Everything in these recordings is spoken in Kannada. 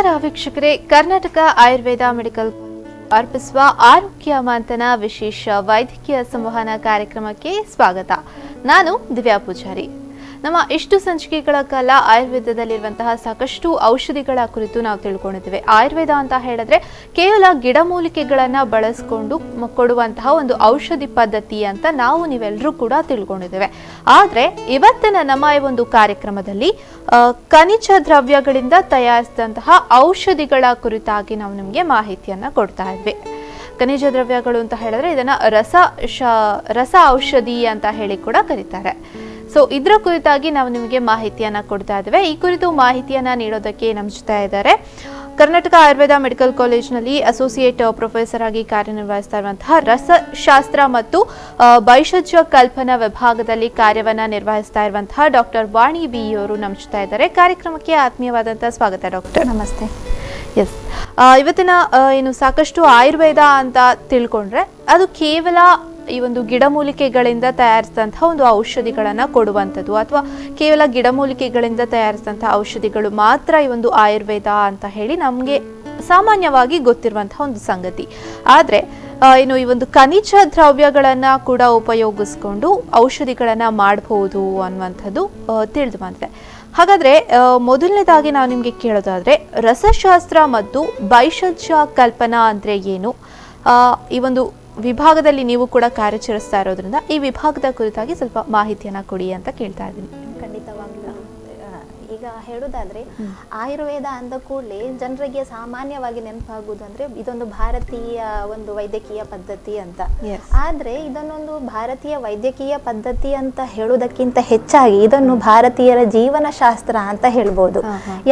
ನಮಸ್ಕಾರ ವೀಕ್ಷಕರೇ, ಕರ್ನಾಟಕ ಆಯುರ್ವೇದ ಮೆಡಿಕಲ್ ಅರ್ಪಿಸುವ ಆರೋಗ್ಯ ಮಂಥನ ವಿಶೇಷ ವೈದ್ಯಕೀಯ ಸಂವಹನ ಕಾರ್ಯಕ್ರಮಕ್ಕೆ ಸ್ವಾಗತ. ನಾನು ದಿವ್ಯಾ ಪೂಜಾರಿ. ನಮ್ಮ ಇಷ್ಟು ಸಂಚಿಕೆಗಳ ಕಾಲ ಆಯುರ್ವೇದದಲ್ಲಿರುವಂತಹ ಸಾಕಷ್ಟು ಔಷಧಿಗಳ ಕುರಿತು ನಾವು ತಿಳ್ಕೊಂಡಿದ್ದೇವೆ. ಆಯುರ್ವೇದ ಅಂತ ಹೇಳಿದ್ರೆ ಕೇವಲ ಗಿಡಮೂಲಿಕೆಗಳನ್ನ ಬಳಸಿಕೊಂಡು ಕೊಡುವಂತಹ ಒಂದು ಔಷಧಿ ಪದ್ಧತಿ ಅಂತ ನೀವೆಲ್ಲರೂ ಕೂಡ ತಿಳ್ಕೊಂಡಿದ್ದೇವೆ. ಆದ್ರೆ ಇವತ್ತಿನ ನಮ್ಮ ಈ ಒಂದು ಕಾರ್ಯಕ್ರಮದಲ್ಲಿ ಖನಿಜ ದ್ರವ್ಯಗಳಿಂದ ತಯಾರಿಸಿದಂತಹ ಔಷಧಿಗಳ ಕುರಿತಾಗಿ ನಾವು ನಿಮಗೆ ಮಾಹಿತಿಯನ್ನ ಕೊಡ್ತಾ ಇದ್ವಿ. ಖನಿಜ ದ್ರವ್ಯಗಳು ಅಂತ ಹೇಳಿದ್ರೆ ಇದನ್ನ ರಸ ಔಷಧಿ ಅಂತ ಹೇಳಿ ಕೂಡ ಕರೀತಾರೆ. ಸೊ ಇದರ ಕುರಿತಾಗಿ ನಾವು ನಿಮಗೆ ಮಾಹಿತಿಯನ್ನ ಕೊಡ್ತಾ ಇದ್ದೇವೆ. ಈ ಕುರಿತು ಮಾಹಿತಿಯನ್ನ ನೀಡೋದಕ್ಕೆ ನಮ್ಮ ಜೊತೆ ಇದ್ದಾರೆ ಕರ್ನಾಟಕ ಆಯುರ್ವೇದ ಮೆಡಿಕಲ್ ಕಾಲೇಜ್ನಲ್ಲಿ ಅಸೋಸಿಯೇಟ್ ಪ್ರೊಫೆಸರ್ ಆಗಿ ಕಾರ್ಯನಿರ್ವಹಿಸ್ತಾ ಇರುವಂತಹ ರಸಶಾಸ್ತ್ರ ಮತ್ತು ಭೈಷಜ್ಯ ಕಲ್ಪನಾ ವಿಭಾಗದಲ್ಲಿ ಕಾರ್ಯವನ್ನ ನಿರ್ವಹಿಸ್ತಾ ಇರುವಂತಹ ಡಾಕ್ಟರ್ ವಾಣಿ ಬಿ ಅವರು ನಮ್ಮ ಜೊತೆ ಇದ್ದಾರೆ. ಕಾರ್ಯಕ್ರಮಕ್ಕೆ ಆತ್ಮೀಯವಾದಂತಹ ಸ್ವಾಗತ ಡಾಕ್ಟರ್. ನಮಸ್ತೆ. ಎಸ್, ಇವತ್ತಿನ ಏನು ಸಾಕಷ್ಟು ಆಯುರ್ವೇದ ಅಂತ ತಿಳ್ಕೊಂಡ್ರೆ ಅದು ಕೇವಲ ಈ ಒಂದು ಗಿಡಮೂಲಿಕೆಗಳಿಂದ ತಯಾರಿಸಿದಂತಹ ಒಂದು ಔಷಧಿಗಳನ್ನ ಕೊಡುವಂಥದ್ದು, ಅಥವಾ ಕೇವಲ ಗಿಡಮೂಲಿಕೆಗಳಿಂದ ತಯಾರಿಸಿದಂತಹ ಔಷಧಿಗಳು ಮಾತ್ರ ಈ ಒಂದು ಆಯುರ್ವೇದ ಅಂತ ಹೇಳಿ ನಮಗೆ ಸಾಮಾನ್ಯವಾಗಿ ಗೊತ್ತಿರುವಂತಹ ಒಂದು ಸಂಗತಿ. ಆದ್ರೆ ಏನು ಈ ಒಂದು ಖನಿಜ ದ್ರವ್ಯಗಳನ್ನ ಕೂಡ ಉಪಯೋಗಿಸ್ಕೊಂಡು ಔಷಧಿಗಳನ್ನ ಮಾಡಬಹುದು ಅನ್ನುವಂಥದ್ದು ತಿಳಿದು ಬಂದಿದೆ. ಹಾಗಾದ್ರೆ ಮೊದಲನೇದಾಗಿ ನಾವು ನಿಮ್ಗೆ ಕೇಳೋದಾದ್ರೆ ರಸಶಾಸ್ತ್ರ ಮತ್ತು ಭೈಷಜ್ಯ ಕಲ್ಪನಾ ಅಂದ್ರೆ ಏನು? ಈ ಒಂದು ವಿಭಾಗದಲ್ಲಿ ನೀವು ಕೂಡ ಕಾರ್ಯಾಚರಿಸ್ತಾ ಇರೋದ್ರಿಂದ ಈ ವಿಭಾಗದ ಕುರಿತಾಗಿ ಸ್ವಲ್ಪ ಮಾಹಿತಿಯನ್ನ ಕೊಡಿ ಅಂತ ಕೇಳ್ತಾ ಇದ್ದೀನಿ. ಖಂಡಿತವಾಗ್ಲೂ. ಈಗ ಹೇಳುದಾದ್ರೆ ಆಯುರ್ವೇದ ಅಂದ ಕೂಡಲೇ ಜನರಿಗೆ ಸಾಮಾನ್ಯವಾಗಿ ನೆನಪಾಗುವುದಂದ್ರೆ ಇದೊಂದು ಭಾರತೀಯ ಒಂದು ವೈದ್ಯಕೀಯ ಪದ್ಧತಿ ಅಂತ. ಆದ್ರೆ ಇದನ್ನೊಂದು ಭಾರತೀಯ ವೈದ್ಯಕೀಯ ಪದ್ಧತಿ ಅಂತ ಹೇಳುವುದಕ್ಕಿಂತ ಹೆಚ್ಚಾಗಿ ಇದನ್ನು ಭಾರತೀಯರ ಜೀವನ ಶಾಸ್ತ್ರ ಅಂತ ಹೇಳ್ಬೋದು.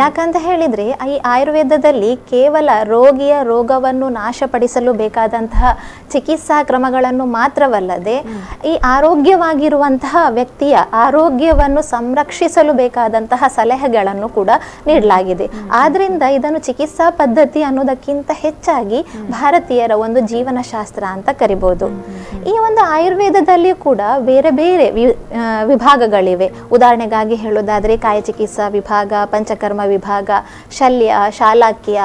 ಯಾಕಂತ ಹೇಳಿದ್ರೆ ಈ ಆಯುರ್ವೇದದಲ್ಲಿ ಕೇವಲ ರೋಗಿಯ ರೋಗವನ್ನು ನಾಶಪಡಿಸಲು ಬೇಕಾದಂತಹ ಚಿಕಿತ್ಸಾ ಕ್ರಮಗಳನ್ನು ಮಾತ್ರವಲ್ಲದೆ ಈ ಆರೋಗ್ಯವಾಗಿರುವಂತಹ ವ್ಯಕ್ತಿಯ ಆರೋಗ್ಯವನ್ನು ಸಂರಕ್ಷಿಸಲು ಬೇಕಾದಂತಹ ಸಲಹೆಗಳನ್ನು ಕೂಡ ನೀಡಲಾಗಿದೆ. ಆದ್ರಿಂದ ಇದನ್ನು ಚಿಕಿತ್ಸಾ ಪದ್ಧತಿ ಅನ್ನೋದಕ್ಕಿಂತ ಹೆಚ್ಚಾಗಿ ಭಾರತೀಯರ ಒಂದು ಜೀವನ ಶಾಸ್ತ್ರ ಅಂತ ಕರಿಬಹುದು. ಈ ಒಂದು ಆಯುರ್ವೇದದಲ್ಲಿ ಕೂಡ ಬೇರೆ ಬೇರೆ ವಿಭಾಗಗಳಿವೆ. ಉದಾಹರಣೆಗಾಗಿ ಹೇಳೋದಾದ್ರೆ ಕಾಯ ಚಿಕಿತ್ಸಾ ವಿಭಾಗ, ಪಂಚಕರ್ಮ ವಿಭಾಗ, ಶಲ್ಯ, ಶಾಲಾಕ್ಯ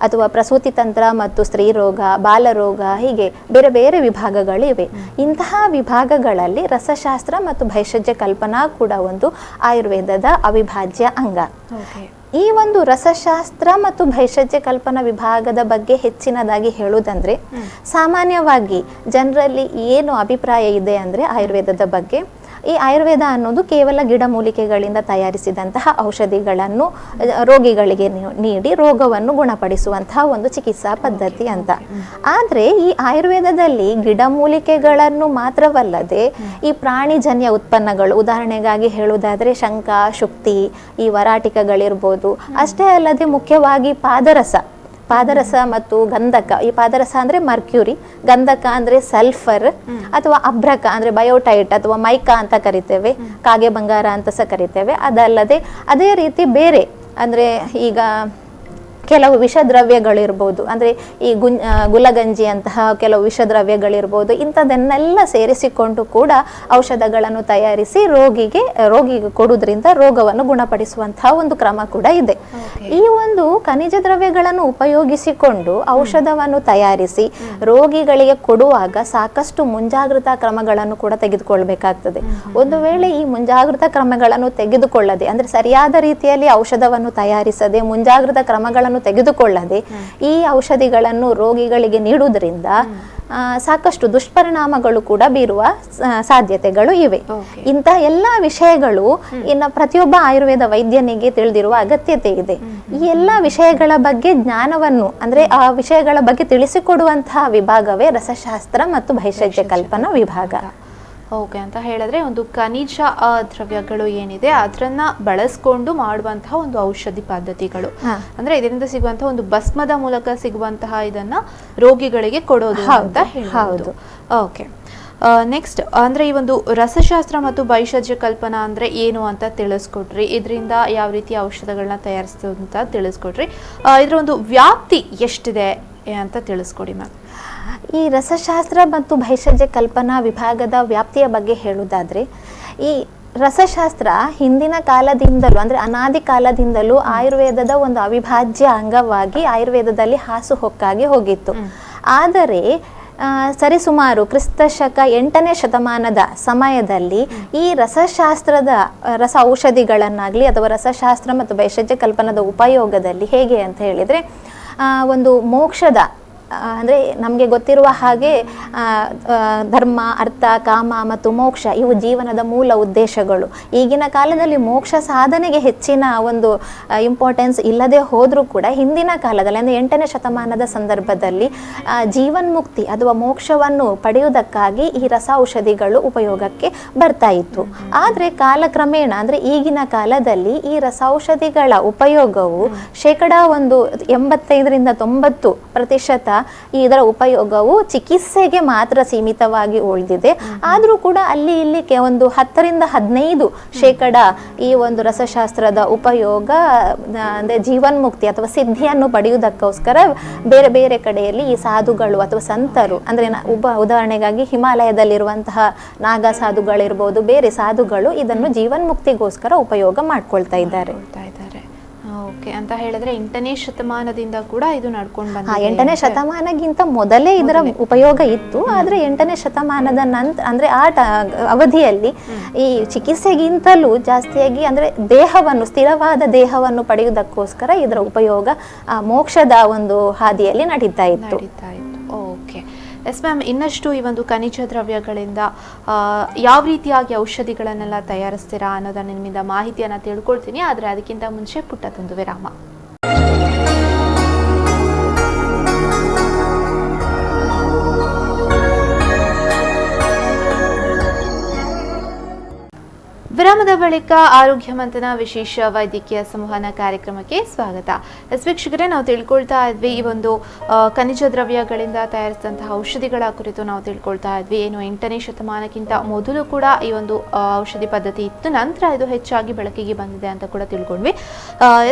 ಅಥವಾ ಪ್ರಸೂತಿ ತಂತ್ರ ಮತ್ತು ಸ್ತ್ರೀರೋಗ, ಬಾಲರೋಗ, ಹೀಗೆ ಬೇರೆ ಬೇರೆ ವಿಭಾಗಗಳಿವೆ. ಇಂತಹ ವಿಭಾಗಗಳಲ್ಲಿ ರಸಶಾಸ್ತ್ರ ಮತ್ತು ಭೈಷಜ್ಯ ಕಲ್ಪನಾ ಕೂಡ ಒಂದು ಆಯುರ್ವೇದದ ಅವಿಭಾಜ್ಯ ಅಂಗ. ಈ ಒಂದು ರಸಶಾಸ್ತ್ರ ಮತ್ತು ಭೈಷಜ್ಯ ಕಲ್ಪನಾ ವಿಭಾಗದ ಬಗ್ಗೆ ಹೆಚ್ಚಿನದಾಗಿ ಹೇಳುವುದಂದ್ರೆ ಸಾಮಾನ್ಯವಾಗಿ ಜನರಲ್ಲಿ ಏನು ಅಭಿಪ್ರಾಯ ಇದೆ ಅಂದ್ರೆ ಆಯುರ್ವೇದದ ಬಗ್ಗೆ, ಈ ಆಯುರ್ವೇದ ಅನ್ನೋದು ಕೇವಲ ಗಿಡಮೂಲಿಕೆಗಳಿಂದ ತಯಾರಿಸಿದಂತಹ ಔಷಧಿಗಳನ್ನು ರೋಗಿಗಳಿಗೆ ನೀಡಿ ರೋಗವನ್ನು ಗುಣಪಡಿಸುವಂತಹ ಒಂದು ಚಿಕಿತ್ಸಾ ಪದ್ಧತಿ ಅಂತ. ಆದ್ರೆ ಈ ಆಯುರ್ವೇದದಲ್ಲಿ ಗಿಡಮೂಲಿಕೆಗಳನ್ನು ಮಾತ್ರವಲ್ಲದೆ ಈ ಪ್ರಾಣಿಜನ್ಯ ಉತ್ಪನ್ನಗಳು, ಉದಾಹರಣೆಗಾಗಿ ಹೇಳುವುದಾದ್ರೆ ಶಂಖ, ಶುಕ್ತಿ, ಈ ವರಾಟಿಕಗಳಿರ್ಬೋದು. ಅಷ್ಟೇ ಅಲ್ಲದೆ ಮುಖ್ಯವಾಗಿ ಪಾದರಸ ಮತ್ತು ಗಂಧಕ. ಈ ಪಾದರಸ ಅಂದ್ರೆ ಮರ್ಕ್ಯೂರಿ, ಗಂಧಕ ಅಂದ್ರೆ ಸಲ್ಫರ್ ಅಥವಾ ಅಭ್ರಕ ಅಂದ್ರೆ ಬಯೋಟೈಟ್ ಅಥವಾ ಮೈಕಾ ಅಂತ ಕರಿತೇವೆ, ಕಾಗೆ ಬಂಗಾರ ಅಂತ ಸಹ ಕರಿತೇವೆ. ಅದಲ್ಲದೆ ಅದೇ ರೀತಿ ಬೇರೆ ಅಂದ್ರೆ ಈಗ ಕೆಲವು ವಿಷದ್ರವ್ಯಗಳಿರ್ಬೋದು, ಅಂದ್ರೆ ಈ ಗುಲಗಂಜಿ ಅಂತಹ ಕೆಲವು ವಿಷದ್ರವ್ಯಗಳಿರ್ಬೋದು. ಇಂಥದನ್ನೆಲ್ಲ ಸೇರಿಸಿಕೊಂಡು ಕೂಡ ಔಷಧಗಳನ್ನು ತಯಾರಿಸಿ ರೋಗಿಗೆ ಕೊಡುವುದರಿಂದ ರೋಗವನ್ನು ಗುಣಪಡಿಸುವಂತಹ ಒಂದು ಕ್ರಮ ಕೂಡ ಇದೆ. ಈ ಒಂದು ಖನಿಜ ದ್ರವ್ಯಗಳನ್ನು ಉಪಯೋಗಿಸಿಕೊಂಡು ಔಷಧವನ್ನು ತಯಾರಿಸಿ ರೋಗಿಗಳಿಗೆ ಕೊಡುವಾಗ ಸಾಕಷ್ಟು ಮುಂಜಾಗ್ರತಾ ಕ್ರಮಗಳನ್ನು ಕೂಡ ತೆಗೆದುಕೊಳ್ಬೇಕಾಗ್ತದೆ. ಒಂದು ವೇಳೆ ಈ ಮುಂಜಾಗ್ರತಾ ಕ್ರಮಗಳನ್ನು ತೆಗೆದುಕೊಳ್ಳದೆ, ಅಂದ್ರೆ ಸರಿಯಾದ ರೀತಿಯಲ್ಲಿ ಔಷಧವನ್ನು ತಯಾರಿಸದೆ ಮುಂಜಾಗ್ರತಾ ಕ್ರಮಗಳನ್ನು ತೆಗೆದುಕೊಳ್ಳದೆ ಈ ಔಷಧಿಗಳನ್ನು ರೋಗಿಗಳಿಗೆ ನೀಡುವುದರಿಂದ ಸಾಕಷ್ಟು ದುಷ್ಪರಿಣಾಮಗಳು ಕೂಡ ಬೀರುವ ಸಾಧ್ಯತೆಗಳು ಇವೆ. ಇಂತಹ ಎಲ್ಲಾ ವಿಷಯಗಳು ಇನ್ನು ಪ್ರತಿಯೊಬ್ಬ ಆಯುರ್ವೇದ ವೈದ್ಯನಿಗೆ ತಿಳಿದಿರುವ ಅಗತ್ಯತೆ ಇದೆ. ಈ ಎಲ್ಲಾ ವಿಷಯಗಳ ಬಗ್ಗೆ ಜ್ಞಾನವನ್ನು ಅಂದ್ರೆ ಆ ವಿಷಯಗಳ ಬಗ್ಗೆ ತಿಳಿಸಿಕೊಡುವಂತಹ ವಿಭಾಗವೇ ರಸಶಾಸ್ತ್ರ ಮತ್ತು ಭೈಷಜ್ಯ ಕಲ್ಪನಾ ವಿಭಾಗ. ಓಕೆ, ಅಂತ ಹೇಳಿದ್ರೆ ಒಂದು ಖನಿಜ ದ್ರವ್ಯಗಳು ಏನಿದೆ ಅದನ್ನ ಬಳಸ್ಕೊಂಡು ಮಾಡುವಂತಹ ಒಂದು ಔಷಧಿ ಪದ್ಧತಿಗಳು, ಅಂದ್ರೆ ಇದರಿಂದ ಸಿಗುವಂತಹ ಒಂದು ಭಸ್ಮದ ಮೂಲಕ ಸಿಗುವಂತಹ ಇದನ್ನ ರೋಗಿಗಳಿಗೆ ಕೊಡೋದು ಅಂತ ಹೇಳ್ಬೋದು. ಓಕೆ, ನೆಕ್ಸ್ಟ್ ಅಂದ್ರೆ ಈ ಒಂದು ರಸಶಾಸ್ತ್ರ ಮತ್ತು ಭೈಷಜ್ಯ ಕಲ್ಪನಾ ಅಂದ್ರೆ ಏನು ಅಂತ ತಿಳಿಸ್ಕೊಟ್ರಿ, ಇದರಿಂದ ಯಾವ ರೀತಿ ಔಷಧಗಳನ್ನ ತಯಾರಿಸೋದು ಅಂತ ತಿಳಿಸ್ಕೊಟ್ರಿ. ಇದರ ಒಂದು ವ್ಯಾಪ್ತಿ ಎಷ್ಟಿದೆ ಅಂತ ತಿಳಿಸ್ಕೊಡಿ ಮ್ಯಾಮ್. ಈ ರಸಶಾಸ್ತ್ರ ಮತ್ತು ಭೈಷಜ್ಯ ಕಲ್ಪನಾ ವಿಭಾಗದ ವ್ಯಾಪ್ತಿಯ ಬಗ್ಗೆ ಹೇಳುವುದಾದ್ರೆ ಈ ರಸಶಾಸ್ತ್ರ ಹಿಂದಿನ ಕಾಲದಿಂದಲೂ ಅಂದ್ರೆ ಅನಾದಿ ಕಾಲದಿಂದಲೂ ಆಯುರ್ವೇದದ ಒಂದು ಅವಿಭಾಜ್ಯ ಅಂಗವಾಗಿ ಆಯುರ್ವೇದದಲ್ಲಿ ಹಾಸುಹೊಕ್ಕಾಗಿ ಹೋಗಿತ್ತು. ಆದರೆ ಸರಿಸುಮಾರು ಕ್ರಿಸ್ತಶಕ 8ನೇ ಶತಮಾನದ ಸಮಯದಲ್ಲಿ ಈ ರಸಶಾಸ್ತ್ರದ ರಸ ಔಷಧಿಗಳನ್ನಾಗಲಿ ಅಥವಾ ರಸಶಾಸ್ತ್ರ ಮತ್ತು ಭೈಷಜ್ಯ ಕಲ್ಪನದ ಉಪಯೋಗದಲ್ಲಿ ಹೇಗೆ ಅಂತ ಹೇಳಿದರೆ ಒಂದು ಮೋಕ್ಷದ ಅಂದರೆ ನಮಗೆ ಗೊತ್ತಿರುವ ಹಾಗೆ ಧರ್ಮ, ಅರ್ಥ, ಕಾಮ ಮತ್ತು ಮೋಕ್ಷ ಇವು ಜೀವನದ ಮೂಲ ಉದ್ದೇಶಗಳು. ಈಗಿನ ಕಾಲದಲ್ಲಿ ಮೋಕ್ಷ ಸಾಧನೆಗೆ ಹೆಚ್ಚಿನ ಒಂದು ಇಂಪಾರ್ಟೆನ್ಸ್ ಇಲ್ಲದೆ ಹೋದರೂ ಕೂಡ ಹಿಂದಿನ ಕಾಲದಲ್ಲಿ ಅಂದರೆ 8ನೇ ಶತಮಾನದ ಸಂದರ್ಭದಲ್ಲಿ ಜೀವನ್ಮುಕ್ತಿ ಅಥವಾ ಮೋಕ್ಷವನ್ನು ಪಡೆಯುವುದಕ್ಕಾಗಿ ಈ ರಸ ಔಷಧಿಗಳು ಉಪಯೋಗಕ್ಕೆ ಬರ್ತಾ ಇತ್ತು. ಆದರೆ ಕಾಲಕ್ರಮೇಣ ಅಂದರೆ ಈಗಿನ ಕಾಲದಲ್ಲಿ ಈ ರಸ ಔಷಧಿಗಳ ಉಪಯೋಗವು ಶೇಕಡಾ 85-90% ಇದರ ಉಪಯೋಗವು ಚಿಕಿತ್ಸೆಗೆ ಮಾತ್ರ ಸೀಮಿತವಾಗಿ ಉಳಿದಿದೆ. ಆದರೂ ಕೂಡ ಅಲ್ಲಿ ಇಲ್ಲಿ ಒಂದು 10-15% ಈ ಒಂದು ರಸಶಾಸ್ತ್ರದ ಉಪಯೋಗ ಅಂದರೆ ಜೀವನ್ಮುಕ್ತಿ ಅಥವಾ ಸಿದ್ಧಿಯನ್ನು ಪಡೆಯುವುದಕ್ಕೋಸ್ಕರ ಬೇರೆ ಬೇರೆ ಕಡೆಯಲ್ಲಿ ಈ ಸಾಧುಗಳು ಅಥವಾ ಸಂತರು ಅಂದರೆ ಉದಾಹರಣೆಗಾಗಿ ಹಿಮಾಲಯದಲ್ಲಿರುವಂತಹ ನಾಗಾ ಸಾಧುಗಳಿರ್ಬೋದು, ಬೇರೆ ಸಾಧುಗಳು ಇದನ್ನು ಜೀವನ್ಮುಕ್ತಿಗೋಸ್ಕರ ಉಪಯೋಗ ಮಾಡ್ಕೊಳ್ತಾ ಇದ್ದಾರೆ. ಓಕೆ, ಅಂತ ಹೇಳಿದ್ರೆ 8ನೇ ಶತಮಾನದಿಂದ ಕೂಡ ಇದು ನಡ್ಕೊಂಡು ಬಂದ 8ನೇ ಶತಮಾನಕ್ಕಿಂತ ಮೊದಲೇ ಇದರ ಉಪಯೋಗ ಇತ್ತು. ಆದ್ರೆ 8ನೇ ಶತಮಾನದ ನಂತರ ಅಂದ್ರೆ ಅವಧಿಯಲ್ಲಿ ಈ ಚಿಕಿತ್ಸೆಗಿಂತಲೂ ಜಾಸ್ತಿಯಾಗಿ ಅಂದ್ರೆ ಸ್ಥಿರವಾದ ದೇಹವನ್ನು ಪಡೆಯುವುದಕ್ಕೋಸ್ಕರ ಇದರ ಉಪಯೋಗ ಮೋಕ್ಷದ ಒಂದು ಹಾದಿಯಲ್ಲಿ ನಡೀತಾ ಇತ್ತು. ಓಕೆ, ಎಸ್ ಮ್ಯಾಮ್, ಇನ್ನಷ್ಟು ಈ ಒಂದು ಖನಿಜ ದ್ರವ್ಯಗಳಿಂದ ಯಾವ ರೀತಿಯಾಗಿ ಔಷಧಿಗಳನ್ನೆಲ್ಲ ತಯಾರಿಸ್ತೀರಾ ಅನ್ನೋದನ್ನ ನಿಮ್ಮಿಂದ ಮಾಹಿತಿಯನ್ನು ತಿಳ್ಕೊಳ್ತೀನಿ. ಆದರೆ ಅದಕ್ಕಿಂತ ಮುಂಚೆ ಪುಟ್ಟದೊಂದು ವಿರಾಮ. ವಿರಾಮದ ಬಳಿಕ ಆರೋಗ್ಯ ಮಂಥನ ವಿಶೇಷ ವೈದ್ಯಕೀಯ ಸಂವಹನ ಕಾರ್ಯಕ್ರಮಕ್ಕೆ ಸ್ವಾಗತ. ವೀಕ್ಷಕರೇ, ನಾವು ತಿಳ್ಕೊಳ್ತಾ ಇದ್ವಿ ಈ ಒಂದು ಖನಿಜ ದ್ರವ್ಯಗಳಿಂದ ತಯಾರಿಸಿದಂತಹ ಔಷಧಿಗಳ ಕುರಿತು ನಾವು ತಿಳ್ಕೊಳ್ತಾ ಇದ್ವಿ. ಏನು 8ನೇ ಶತಮಾನಕ್ಕಿಂತ ಮೊದಲು ಕೂಡ ಈ ಒಂದು ಔಷಧಿ ಪದ್ಧತಿ ಇತ್ತು, ನಂತರ ಇದು ಹೆಚ್ಚಾಗಿ ಬೆಳಕಿಗೆ ಬಂದಿದೆ ಅಂತ ಕೂಡ ತಿಳ್ಕೊಂಡ್ವಿ.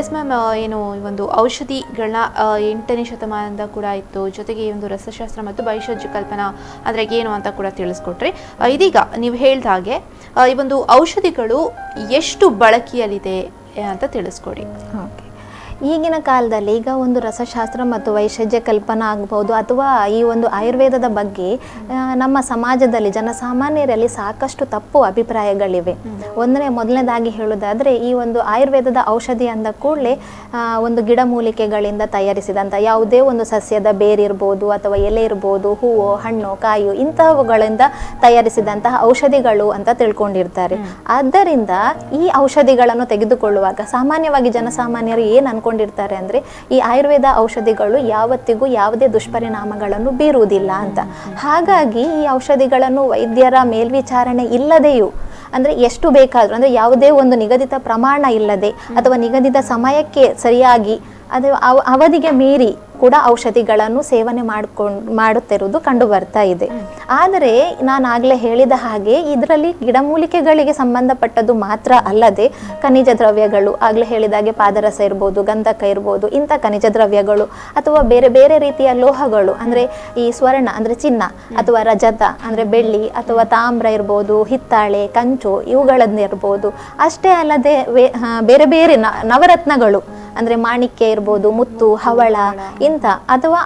ಎಸ್ ಮ್ಯಾಮ್, ಏನು ಈ ಒಂದು ಔಷಧಿಗಳನ್ನ 8ನೇ ಶತಮಾನದಿಂದ ಕೂಡ ಇತ್ತು, ಜೊತೆಗೆ ಈ ಒಂದು ರಸಶಾಸ್ತ್ರ ಮತ್ತು ಭೈಷಜ್ಯ ಕಲ್ಪನಾ ಅಂದ್ರೆ ಏನು ಅಂತ ಕೂಡ ತಿಳಿಸ್ಕೊಟ್ರಿ. ಇದೀಗ ನೀವು ಹೇಳ್ದ ಹಾಗೆ ಈ ಒಂದು ಔಷಧಿಗಳು ಎಷ್ಟು ಬಳಕೆಯಲ್ಲಿದೆ ಅಂತ ತಿಳಿಸ್ಕೊಡಿ. ಈಗಿನ ಕಾಲದಲ್ಲಿ ಈಗ ಒಂದು ರಸಶಾಸ್ತ್ರ ಮತ್ತು ವೈಷಜ್ಯ ಕಲ್ಪನಾ ಆಗಬಹುದು ಅಥವಾ ಈ ಒಂದು ಆಯುರ್ವೇದದ ಬಗ್ಗೆ ನಮ್ಮ ಸಮಾಜದಲ್ಲಿ ಜನಸಾಮಾನ್ಯರಲ್ಲಿ ಸಾಕಷ್ಟು ತಪ್ಪು ಅಭಿಪ್ರಾಯಗಳಿವೆ. ಮೊದಲನೇದಾಗಿ ಹೇಳೋದಾದ್ರೆ ಈ ಒಂದು ಆಯುರ್ವೇದದ ಔಷಧಿ ಅಂದ ಕೂಡಲೇ ಒಂದು ಗಿಡಮೂಲಿಕೆಗಳಿಂದ ತಯಾರಿಸಿದಂಥ ಯಾವುದೇ ಒಂದು ಸಸ್ಯದ ಬೇರಿರ್ಬೋದು ಅಥವಾ ಎಲೆ ಇರ್ಬೋದು, ಹೂವು, ಹಣ್ಣು, ಕಾಯಿ ಇಂಥವುಗಳಿಂದ ತಯಾರಿಸಿದಂತಹ ಔಷಧಿಗಳು ಅಂತ ತಿಳ್ಕೊಂಡಿರ್ತಾರೆ. ಆದ್ದರಿಂದ ಈ ಔಷಧಿಗಳನ್ನು ತೆಗೆದುಕೊಳ್ಳುವಾಗ ಸಾಮಾನ್ಯವಾಗಿ ಜನಸಾಮಾನ್ಯರು ಏನು ಅನ್ಕೊಂಡಿರ್ತಾರೆ ಅಂದ್ರೆ ಈ ಆಯುರ್ವೇದ ಔಷಧಿಗಳು ಯಾವತ್ತಿಗೂ ಯಾವುದೇ ದುಷ್ಪರಿಣಾಮಗಳನ್ನು ಬೀರುವುದಿಲ್ಲ ಅಂತ. ಹಾಗಾಗಿ ಈ ಔಷಧಿಗಳನ್ನು ವೈದ್ಯರ ಮೇಲ್ವಿಚಾರಣೆ ಇಲ್ಲದೆಯೂ ಅಂದ್ರೆ ಎಷ್ಟು ಬೇಕಾದ್ರೂ ಅಂದ್ರೆ ಯಾವುದೇ ಒಂದು ನಿಗದಿತ ಪ್ರಮಾಣ ಇಲ್ಲದೆ ಅಥವಾ ನಿಗದಿತ ಸಮಯಕ್ಕೆ ಸರಿಯಾಗಿ ಅದು ಅವಧಿಗೆ ಮೀರಿ ಕೂಡ ಔಷಧಿಗಳನ್ನು ಸೇವನೆ ಮಾಡುತ್ತಿರುವುದು ಕಂಡು ಬರ್ತಾ ಇದೆ. ಆದರೆ ನಾನು ಆಗಲೇ ಹೇಳಿದ ಹಾಗೆ ಇದರಲ್ಲಿ ಗಿಡಮೂಲಿಕೆಗಳಿಗೆ ಸಂಬಂಧಪಟ್ಟದ್ದು ಮಾತ್ರ ಅಲ್ಲದೆ ಖನಿಜ ದ್ರವ್ಯಗಳು, ಆಗಲೇ ಹೇಳಿದಾಗೆ ಪಾದರಸ ಇರ್ಬೋದು, ಗಂಧಕ ಇರ್ಬೋದು, ಇಂಥ ಖನಿಜ ದ್ರವ್ಯಗಳು ಅಥವಾ ಬೇರೆ ಬೇರೆ ರೀತಿಯ ಲೋಹಗಳು ಅಂದ್ರೆ ಈ ಸ್ವರ್ಣ ಅಂದ್ರೆ ಚಿನ್ನ ಅಥವಾ ರಜತ ಅಂದ್ರೆ ಬೆಳ್ಳಿ ಅಥವಾ ತಾಮ್ರ ಇರ್ಬೋದು, ಹಿತ್ತಾಳೆ, ಕಂಚು ಇವುಗಳನ್ನಿರ್ಬೋದು. ಅಷ್ಟೇ ಅಲ್ಲದೆ ಬೇರೆ ಬೇರೆ ನವರತ್ನಗಳು ಅಂದ್ರೆ ಮಾಣಿಕ್ಯ ಇರ್ಬೋದು, ಮುತ್ತು, ಹವಳ ಇಂಥ ಅಥವಾ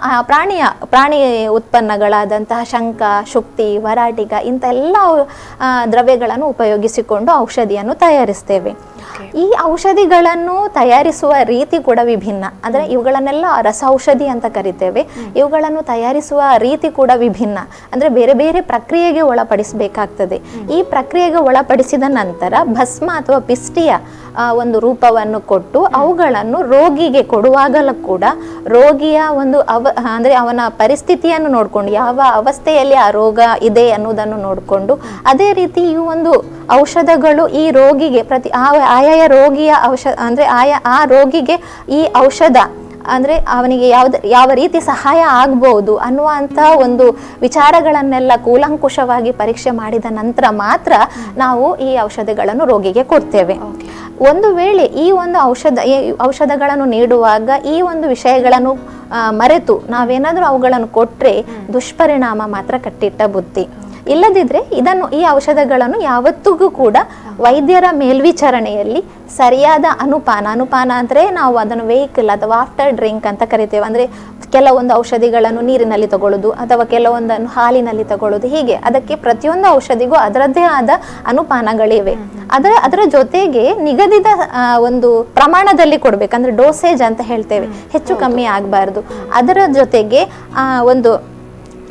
ಪ್ರಾಣಿ ಉತ್ಪನ್ನಗಳಾದಂತಹ ಶಂಖ, ಶುಕ್ತಿ, ವರಾಟಿಗ ಇಂಥ ಎಲ್ಲ ದ್ರವ್ಯಗಳನ್ನು ಉಪಯೋಗಿಸಿಕೊಂಡು ಔಷಧಿಯನ್ನು ತಯಾರಿಸ್ತೇವೆ. ಈ ಔಷಧಿಗಳನ್ನು ತಯಾರಿಸುವ ರೀತಿ ಕೂಡ ವಿಭಿನ್ನ. ಅಂದ್ರೆ ಇವುಗಳನ್ನೆಲ್ಲ ರಸ ಔಷಧಿ ಅಂತ ಕರಿತೇವೆ. ಇವುಗಳನ್ನು ತಯಾರಿಸುವ ರೀತಿ ಕೂಡ ವಿಭಿನ್ನ. ಅಂದ್ರೆ ಬೇರೆ ಬೇರೆ ಪ್ರಕ್ರಿಯೆಗೆ ಒಳಪಡಿಸಬೇಕಾಗ್ತದೆ. ಈ ಪ್ರಕ್ರಿಯೆಗೆ ಒಳಪಡಿಸಿದ ನಂತರ ಭಸ್ಮ ಅಥವಾ ಪಿಷ್ಟಿಯ ಒಂದು ರೂಪವನ್ನು ಕೊಟ್ಟು ಅವುಗಳನ್ನು ರೋಗಿಗೆ ಕೊಡುವಾಗಲೂ ಕೂಡ ರೋಗಿಯ ಒಂದು ಅಂದ್ರೆ ಅವನ ಪರಿಸ್ಥಿತಿಯನ್ನು ನೋಡಿಕೊಂಡು ಯಾವ ಅವಸ್ಥೆಯಲ್ಲಿ ಆ ರೋಗ ಇದೆ ಅನ್ನೋದನ್ನು ನೋಡಿಕೊಂಡು ಅದೇ ರೀತಿ ಈ ಒಂದು ಔಷಧಗಳು ಈ ರೋಗಿಗೆ ಆಯಾಯ ರೋಗಿಯ ಅಂದ್ರೆ ಆ ರೋಗಿಗೆ ಈ ಔಷಧ ಅಂದ್ರೆ ಅವನಿಗೆ ಯಾವ ರೀತಿ ಸಹಾಯ ಆಗ್ಬಹುದು ಅನ್ನುವಂಥ ಒಂದು ವಿಚಾರಗಳನ್ನೆಲ್ಲ ಕೂಲಂಕುಷವಾಗಿ ಪರೀಕ್ಷೆ ಮಾಡಿದ ನಂತರ ಮಾತ್ರ ನಾವು ಈ ಔಷಧಿಗಳನ್ನು ರೋಗಿಗೆ ಕೊಡ್ತೇವೆ. ಒಂದು ವೇಳೆ ಈ ಒಂದು ಔಷಧಗಳನ್ನು ನೀಡುವಾಗ ಈ ಒಂದು ವಿಷಯಗಳನ್ನು ಮರೆತು ನಾವೇನಾದ್ರೂ ಅವುಗಳನ್ನು ಕೊಟ್ರೆ ದುಷ್ಪರಿಣಾಮ ಮಾತ್ರ ಕಟ್ಟಿಟ್ಟ ಬುತ್ತಿ. ಇಲ್ಲದಿದ್ರೆ ಈ ಔಷಧಗಳನ್ನು ಯಾವತ್ತಿಗೂ ಕೂಡ ವೈದ್ಯರ ಮೇಲ್ವಿಚಾರಣೆಯಲ್ಲಿ ಸರಿಯಾದ ಅನುಪಾನ ಅಂದರೆ ನಾವು ಅದನ್ನು ವೆಹಿಕಲ್ ಅಥವಾ ಆಫ್ಟರ್ ಡ್ರಿಂಕ್ ಅಂತ ಕರಿತೇವೆ. ಅಂದರೆ ಕೆಲವೊಂದು ಔಷಧಿಗಳನ್ನು ನೀರಿನಲ್ಲಿ ತಗೊಳ್ಳೋದು ಅಥವಾ ಕೆಲವೊಂದನ್ನು ಹಾಲಿನಲ್ಲಿ ತಗೊಳ್ಳೋದು, ಹೀಗೆ ಅದಕ್ಕೆ ಪ್ರತಿಯೊಂದು ಔಷಧಿಗೂ ಅದರದ್ದೇ ಆದ ಅನುಪಾನಗಳಿವೆ. ಅದರ ಜೊತೆಗೆ ನಿಗದಿತ ಒಂದು ಪ್ರಮಾಣದಲ್ಲಿ ಕೊಡ್ಬೇಕು, ಅಂದ್ರೆ ಡೋಸೇಜ್ ಅಂತ ಹೇಳ್ತೇವೆ, ಹೆಚ್ಚು ಕಮ್ಮಿ ಆಗಬಾರ್ದು. ಅದರ ಜೊತೆಗೆ ಒಂದು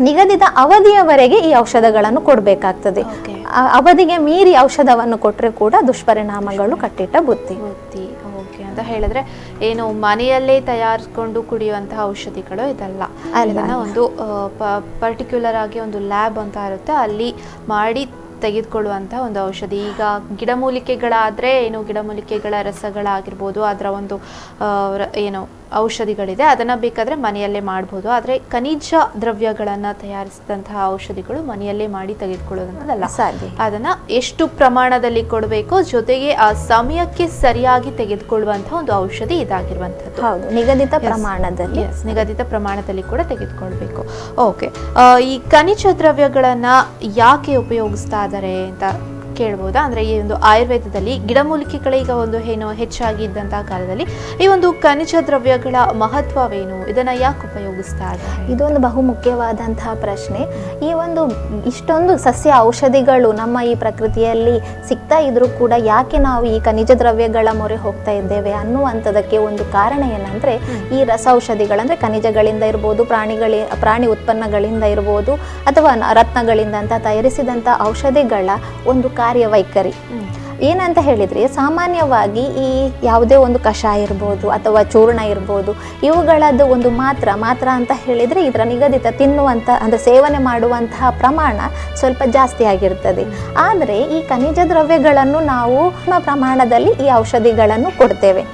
ನಿಗದಿತ ಅವಧಿಯವರೆಗೆ ಈ ಔಷಧಗಳನ್ನು ಕೊಡಬೇಕಾಗ್ತದೆ. ಅವಧಿಗೆ ಮೀರಿ ಔಷಧವನ್ನು ಕೊಟ್ಟರೆ ಕೂಡ ದುಷ್ಪರಿಣಾಮಗಳು ಕಟ್ಟಿಟ್ಟ ಬುತ್ತಿ. ಓಕೆ ಅಂತ ಹೇಳಿದ್ರೆ ಏನು ಮನೆಯಲ್ಲೇ ತಯಾರಿಸಿಕೊಂಡು ಕುಡಿಯುವಂತಹ ಔಷಧಿಗಳು ಇದಲ್ಲ, ಇದನ್ನ ಒಂದು ಪರ್ಟಿಕ್ಯುಲರ್ ಆಗಿ ಒಂದು ಲ್ಯಾಬ್ ಅಂತ ಇರುತ್ತೆ, ಅಲ್ಲಿ ಮಾಡಿ ತೆಗೆದುಕೊಳ್ಳುವಂಥ ಒಂದು ಔಷಧಿ. ಈಗ ಗಿಡಮೂಲಿಕೆಗಳಾದರೆ ಗಿಡಮೂಲಿಕೆಗಳ ರಸಗಳಾಗಿರ್ಬೋದು, ಅದರ ಒಂದು ಏನು ಔಷಧಿಗಳಿದೆ, ಅದನ್ನು ಬೇಕಾದರೆ ಮನೆಯಲ್ಲೇ ಮಾಡ್ಬೋದು. ಆದರೆ ಖನಿಜ ದ್ರವ್ಯಗಳನ್ನು ತಯಾರಿಸಿದಂತಹ ಔಷಧಿಗಳು ಮನೆಯಲ್ಲೇ ಮಾಡಿ ತೆಗೆದುಕೊಳ್ಳೋದಂತಲ್ಲ, ಅದನ್ನು ಎಷ್ಟು ಪ್ರಮಾಣದಲ್ಲಿ ಕೊಡಬೇಕು, ಜೊತೆಗೆ ಆ ಸಮಯಕ್ಕೆ ಸರಿಯಾಗಿ ತೆಗೆದುಕೊಳ್ಳುವಂತಹ ಒಂದು ಔಷಧಿ ಇದಾಗಿರುವಂಥದ್ದು. ಹೌದು, ನಿಗದಿತ ಪ್ರಮಾಣದಲ್ಲಿ, ನಿಗದಿತ ಪ್ರಮಾಣದಲ್ಲಿ ಕೂಡ ತೆಗೆದುಕೊಳ್ಬೇಕು. ಓಕೆ, ಈ ಖನಿಜ ದ್ರವ್ಯಗಳನ್ನು ಯಾಕೆ ಉಪಯೋಗಿಸ್ತಾ ಇದ್ದಾರೆ ಅಂತ ಕೇಳ್ಬೋದಾ? ಅಂದರೆ ಈ ಒಂದು ಆಯುರ್ವೇದದಲ್ಲಿ ಗಿಡಮೂಲಿಕೆಗಳೀಗ ಒಂದು ಏನು ಹೆಚ್ಚಾಗಿ ಇದ್ದಂತಹ ಕಾಲದಲ್ಲಿ ಈ ಒಂದು ಖನಿಜ ದ್ರವ್ಯಗಳ ಮಹತ್ವವೇನು, ಇದನ್ನ ಯಾಕೆ ಉಪಯೋಗಿಸ್ತಾ ಇದ್ದಾರೆ? ಇದೊಂದು ಬಹು ಮುಖ್ಯವಾದಂತಹ ಪ್ರಶ್ನೆ. ಈ ಒಂದು ಇಷ್ಟೊಂದು ಸಸ್ಯ ಔಷಧಿಗಳು ನಮ್ಮ ಈ ಪ್ರಕೃತಿಯಲ್ಲಿ ಸಿಗ್ತಾ ಇದ್ರೂ ಕೂಡ ಯಾಕೆ ನಾವು ಈ ಖನಿಜ ದ್ರವ್ಯಗಳ ಮೊರೆ ಹೋಗ್ತಾ ಇದ್ದೇವೆ ಅನ್ನುವಂಥದಕ್ಕೆ ಒಂದು ಕಾರಣ ಏನಂದ್ರೆ, ಈ ರಸ ಔಷಧಿಗಳಂದ್ರೆ ಖನಿಜಗಳಿಂದ ಇರ್ಬೋದು, ಪ್ರಾಣಿ ಉತ್ಪನ್ನಗಳಿಂದ ಇರ್ಬೋದು, ಅಥವಾ ರತ್ನಗಳಿಂದ ಅಂತ ತಯಾರಿಸಿದಂಥ ಔಷಧಿಗಳ ಒಂದು ಕಾರ್ಯವೈಖರಿ ಏನಂತ ಹೇಳಿದ್ರೆ, ಸಾಮಾನ್ಯವಾಗಿ ಈ ಯಾವುದೇ ಒಂದು ಕಷಾಯ ಇರ್ಬೋದು ಅಥವಾ ಚೂರ್ಣ ಇರ್ಬೋದು, ಇವುಗಳದ್ದು ಒಂದು ಮಾತ್ರ ಅಂತ ಹೇಳಿದ್ರೆ ಇದರ ನಿಗದಿತ ತಿನ್ನುವಂಥ ಅಂದರೆ ಸೇವನೆ ಮಾಡುವಂತಹ ಪ್ರಮಾಣ ಸ್ವಲ್ಪ ಜಾಸ್ತಿ ಆಗಿರ್ತದೆ. ಆದರೆ ಈ ಖನಿಜ ದ್ರವ್ಯಗಳನ್ನು ನಾವು ಪ್ರಮಾಣದಲ್ಲಿ ಈ ಔಷಧಿಗಳನ್ನು ಕೊಡ್ತೇವೆ.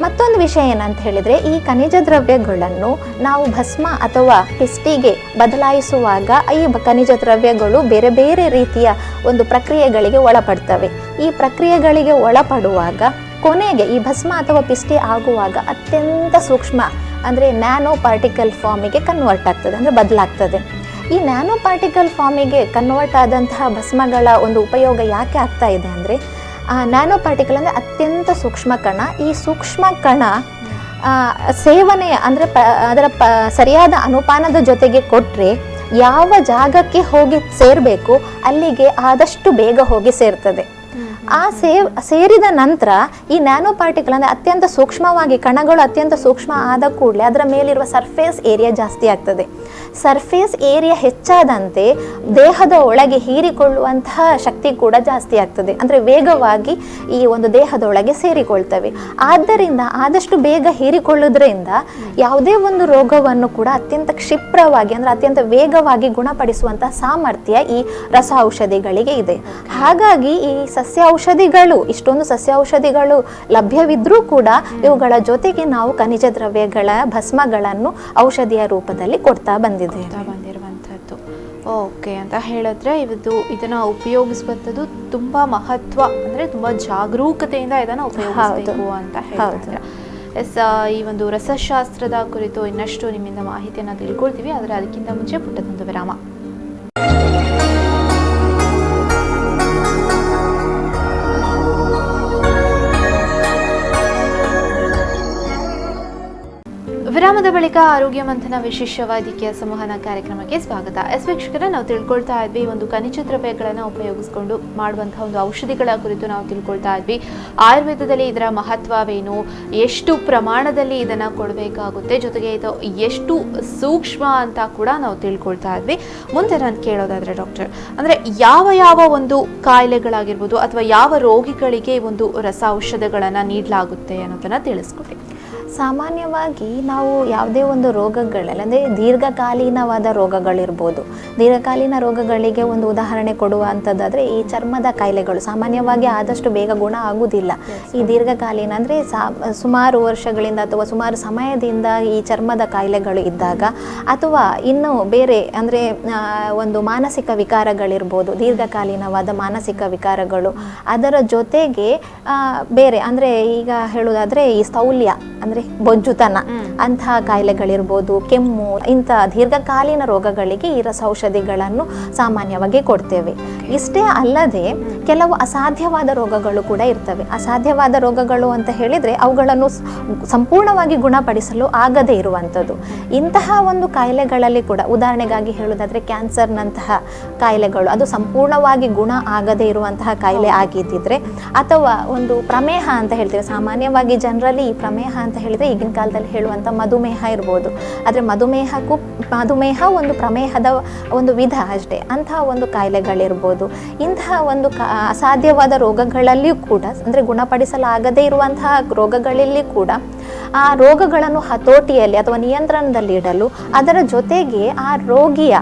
ಮತ್ತೊಂದು ವಿಷಯ ಏನಂತ ಹೇಳಿದರೆ, ಈ ಖನಿಜ ದ್ರವ್ಯಗಳನ್ನು ನಾವು ಭಸ್ಮ ಅಥವಾ ಪಿಸ್ಟಿಗೆ ಬದಲಾಯಿಸುವಾಗ ಈ ಖನಿಜ ದ್ರವ್ಯಗಳು ಬೇರೆ ಬೇರೆ ರೀತಿಯ ಒಂದು ಪ್ರಕ್ರಿಯೆಗಳಿಗೆ ಒಳಪಡ್ತವೆ. ಈ ಪ್ರಕ್ರಿಯೆಗಳಿಗೆ ಒಳಪಡುವಾಗ ಕೊನೆಗೆ ಈ ಭಸ್ಮ ಅಥವಾ ಪಿಸ್ಟಿ ಆಗುವಾಗ ಅತ್ಯಂತ ಸೂಕ್ಷ್ಮ ಅಂದರೆ ನ್ಯಾನೋ ಪಾರ್ಟಿಕಲ್ ಫಾರ್ಮಿಗೆ ಕನ್ವರ್ಟ್ ಆಗ್ತದೆ, ಅಂದರೆ ಬದಲಾಗ್ತದೆ. ಈ ನ್ಯಾನೋ ಪಾರ್ಟಿಕಲ್ ಫಾರ್ಮಿಗೆ ಕನ್ವರ್ಟ್ ಆದಂತಹ ಭಸ್ಮಗಳ ಒಂದು ಉಪಯೋಗ ಯಾಕೆ ಆಗ್ತಾ ಇದೆ ಅಂದರೆ, ನ್ಯಾನೋ ಪಾರ್ಟಿಕಲ್ ಅಂದರೆ ಅತ್ಯಂತ ಸೂಕ್ಷ್ಮ ಕಣ. ಈ ಸೂಕ್ಷ್ಮ ಕಣ ಸೇವನೆ ಅಂದರೆ ಅದರ ಸರಿಯಾದ ಅನುಪಾನದ ಜೊತೆಗೆ ಕೊಟ್ಟರೆ ಯಾವ ಜಾಗಕ್ಕೆ ಹೋಗಿ ಸೇರಬೇಕು ಅಲ್ಲಿಗೆ ಆದಷ್ಟು ಬೇಗ ಹೋಗಿ ಸೇರ್ತದೆ. ಸೇರಿದ ನಂತರ ಈ ನ್ಯಾನೋ ಪಾರ್ಟಿಕಲ್ ಅಂದರೆ ಅತ್ಯಂತ ಸೂಕ್ಷ್ಮವಾಗಿ ಕಣಗಳು ಅತ್ಯಂತ ಸೂಕ್ಷ್ಮ ಆದ ಕೂಡಲೇ ಅದರ ಮೇಲಿರುವ ಸರ್ಫೇಸ್ ಏರಿಯಾ ಜಾಸ್ತಿ ಆಗ್ತದೆ. ಸರ್ಫೇಸ್ ಏರಿಯಾ ಹೆಚ್ಚಾದಂತೆ ದೇಹದ ಒಳಗೆ ಹೀರಿಕೊಳ್ಳುವಂತಹ ಶಕ್ತಿ ಕೂಡ ಜಾಸ್ತಿ ಆಗ್ತದೆ, ಅಂದರೆ ವೇಗವಾಗಿ ಈ ಒಂದು ದೇಹದೊಳಗೆ ಸೇರಿಕೊಳ್ತವೆ. ಆದ್ದರಿಂದ ಆದಷ್ಟು ಬೇಗ ಹೀರಿಕೊಳ್ಳೋದ್ರಿಂದ ಯಾವುದೇ ಒಂದು ರೋಗವನ್ನು ಕೂಡ ಅತ್ಯಂತ ಕ್ಷಿಪ್ರವಾಗಿ ಅಂದರೆ ಅತ್ಯಂತ ವೇಗವಾಗಿ ಗುಣಪಡಿಸುವಂತಹ ಸಾಮರ್ಥ್ಯ ಈ ರಸ ಔಷಧಿಗಳಿಗೆ ಇದೆ. ಹಾಗಾಗಿ ಈ ಸಸ್ಯ ಔಷಧಿಗಳು ಇಷ್ಟೊಂದು ಸಸ್ಯ ಔಷಧಿಗಳು ಲಭ್ಯವಿದ್ರೂ ಕೂಡ ಇವುಗಳ ಜೊತೆಗೆ ನಾವು ಖನಿಜ ದ್ರವ್ಯಗಳ ಭಸ್ಮಗಳನ್ನು ಔಷಧಿಯ ರೂಪದಲ್ಲಿ ಕೊಡ್ತಾ ಬಂದಿರುವಂಥದ್ದು. ಓಕೆ ಅಂತ ಹೇಳಿದ್ರೆ ಇದನ್ನ ಉಪಯೋಗಿಸುವಂಥದ್ದು ತುಂಬಾ ಮಹತ್ವ, ಅಂದ್ರೆ ತುಂಬಾ ಜಾಗರೂಕತೆಯಿಂದ ಇದನ್ನ ಉಪಯೋಗಿಸಬೇಕು ಅಂತ ಹೇಳ್ತಾರೆ. ಈ ಒಂದು ರಸಶಾಸ್ತ್ರದ ಕುರಿತು ಇನ್ನಷ್ಟು ನಿಮ್ಮಿಂದ ಮಾಹಿತಿಯನ್ನು ತಿಳ್ಕೊಳ್ತೀವಿ, ಆದರೆ ಅದಕ್ಕಿಂತ ಮುಂಚೆ ಪುಟ್ಟದೊಂದು ವಿರಾಮ. ವಿರಾಮದ ಬಳಿಕ ಆರೋಗ್ಯ ಮಂಥನ ವಿಶೇಷ ವೈದ್ಯಕೀಯ ಸಂವಹನ ಕಾರ್ಯಕ್ರಮಕ್ಕೆ ಸ್ವಾಗತ. ವೀಕ್ಷಕರೇ, ನಾವು ತಿಳ್ಕೊಳ್ತಾ ಇದ್ವಿ ಒಂದು ಖನಿಜ ದ್ರವ್ಯಗಳನ್ನು ಉಪಯೋಗಿಸಿಕೊಂಡು ಮಾಡುವಂತಹ ಒಂದು ಔಷಧಿಗಳ ಕುರಿತು ನಾವು ತಿಳ್ಕೊಳ್ತಾ ಇದ್ವಿ. ಆಯುರ್ವೇದದಲ್ಲಿ ಇದರ ಮಹತ್ವವೇನು, ಎಷ್ಟು ಪ್ರಮಾಣದಲ್ಲಿ ಇದನ್ನು ಕೊಡಬೇಕಾಗುತ್ತೆ, ಜೊತೆಗೆ ಇದು ಎಷ್ಟು ಸೂಕ್ಷ್ಮ ಅಂತ ಕೂಡ ನಾವು ತಿಳ್ಕೊಳ್ತಾ ಇದ್ವಿ. ಮುಂದೆ ನಾನು ಕೇಳೋದಾದ್ರೆ ಡಾಕ್ಟರ್, ಅಂದರೆ ಯಾವ ಒಂದು ಕಾಯಿಲೆಗಳಾಗಿರ್ಬೋದು ಅಥವಾ ಯಾವ ರೋಗಿಗಳಿಗೆ ಒಂದು ರಸ ಔಷಧಗಳನ್ನು ನೀಡಲಾಗುತ್ತೆ ಅನ್ನೋದನ್ನು ತಿಳಿಸ್ಕೊಡಿ. ಸಾಮಾನ್ಯವಾಗಿ ನಾವು ಯಾವುದೇ ಒಂದು ರೋಗಗಳಲ್ಲಿ ಅಂದರೆ ದೀರ್ಘಕಾಲೀನವಾದ ರೋಗಗಳಿರ್ಬೋದು, ದೀರ್ಘಕಾಲೀನ ರೋಗಗಳಿಗೆ ಒಂದು ಉದಾಹರಣೆ ಕೊಡುವಂಥದ್ದಾದರೆ ಈ ಚರ್ಮದ ಕಾಯಿಲೆಗಳು ಸಾಮಾನ್ಯವಾಗಿ ಆದಷ್ಟು ಬೇಗ ಗುಣ ಆಗುವುದಿಲ್ಲ. ಈ ದೀರ್ಘಕಾಲೀನ ಅಂದರೆ ಸುಮಾರು ವರ್ಷಗಳಿಂದ ಅಥವಾ ಸುಮಾರು ಸಮಯದಿಂದ ಈ ಚರ್ಮದ ಕಾಯಿಲೆಗಳು ಇದ್ದಾಗ, ಅಥವಾ ಇನ್ನು ಬೇರೆ ಅಂದರೆ ಒಂದು ಮಾನಸಿಕ ವಿಕಾರಗಳಿರ್ಬೋದು, ದೀರ್ಘಕಾಲೀನವಾದ ಮಾನಸಿಕ ವಿಕಾರಗಳು, ಅದರ ಜೊತೆಗೆ ಬೇರೆ ಅಂದರೆ ಈಗ ಹೇಳುವುದಾದರೆ ಈ ಸ್ಥೌಲ್ಯ ಅಂದರೆ ಅಂದ್ರೆ ಬೊಜ್ಜುತನ ಅಂತಹ ಕಾಯಿಲೆಗಳಿರ್ಬೋದು, ಕೆಮ್ಮು, ಇಂಥ ದೀರ್ಘಕಾಲೀನ ರೋಗಗಳಿಗೆ ಈ ರಸೌಷಧಿಗಳನ್ನು ಸಾಮಾನ್ಯವಾಗಿ ಕೊಡ್ತೇವೆ. ಇಷ್ಟೇ ಅಲ್ಲದೆ ಕೆಲವು ಅಸಾಧ್ಯವಾದ ರೋಗಗಳು ಕೂಡ ಇರ್ತವೆ. ಅಸಾಧ್ಯವಾದ ರೋಗಗಳು ಅಂತ ಹೇಳಿದ್ರೆ ಅವುಗಳನ್ನು ಸಂಪೂರ್ಣವಾಗಿ ಗುಣಪಡಿಸಲು ಆಗದೇ ಇರುವಂಥದ್ದು. ಇಂತಹ ಒಂದು ಕಾಯಿಲೆಗಳಲ್ಲಿ ಕೂಡ ಉದಾಹರಣೆಗಾಗಿ ಹೇಳುವುದಾದ್ರೆ ಕ್ಯಾನ್ಸರ್ನಂತಹ ಕಾಯಿಲೆಗಳು, ಅದು ಸಂಪೂರ್ಣವಾಗಿ ಗುಣ ಆಗದೇ ಇರುವಂತಹ ಕಾಯಿಲೆ ಆಗಿದ್ದಿದ್ರೆ, ಅಥವಾ ಒಂದು ಪ್ರಮೇಹ ಅಂತ ಹೇಳ್ತೇವೆ, ಸಾಮಾನ್ಯವಾಗಿ ಜನರಲ್ಲಿ ಈ ಪ್ರಮೇಹ ಅಂತ ಹೇಳಿದ್ರೆ ಈಗಿನ ಕಾಲದಲ್ಲಿ ಹೇಳುವಂಥ ಮಧುಮೇಹ ಇರ್ಬೋದು. ಆದರೆ ಮಧುಮೇಹ ಒಂದು ಪ್ರಮೇಹದ ಒಂದು ವಿಧ ಅಷ್ಟೇ. ಅಂತಹ ಒಂದು ಕಾಯಿಲೆಗಳಿರ್ಬೋದು. ಇಂತಹ ಒಂದು ಅಸಾಧ್ಯವಾದ ರೋಗಗಳಲ್ಲಿಯೂ ಕೂಡ, ಅಂದರೆ ಗುಣಪಡಿಸಲಾಗದೇ ಇರುವಂತಹ ರೋಗಗಳಲ್ಲಿ ಕೂಡ ಆ ರೋಗಗಳನ್ನು ಹತೋಟಿಯಲ್ಲಿ ಅಥವಾ ನಿಯಂತ್ರಣದಲ್ಲಿ ಇಡಲು, ಅದರ ಜೊತೆಗೆ ಆ ರೋಗಿಯ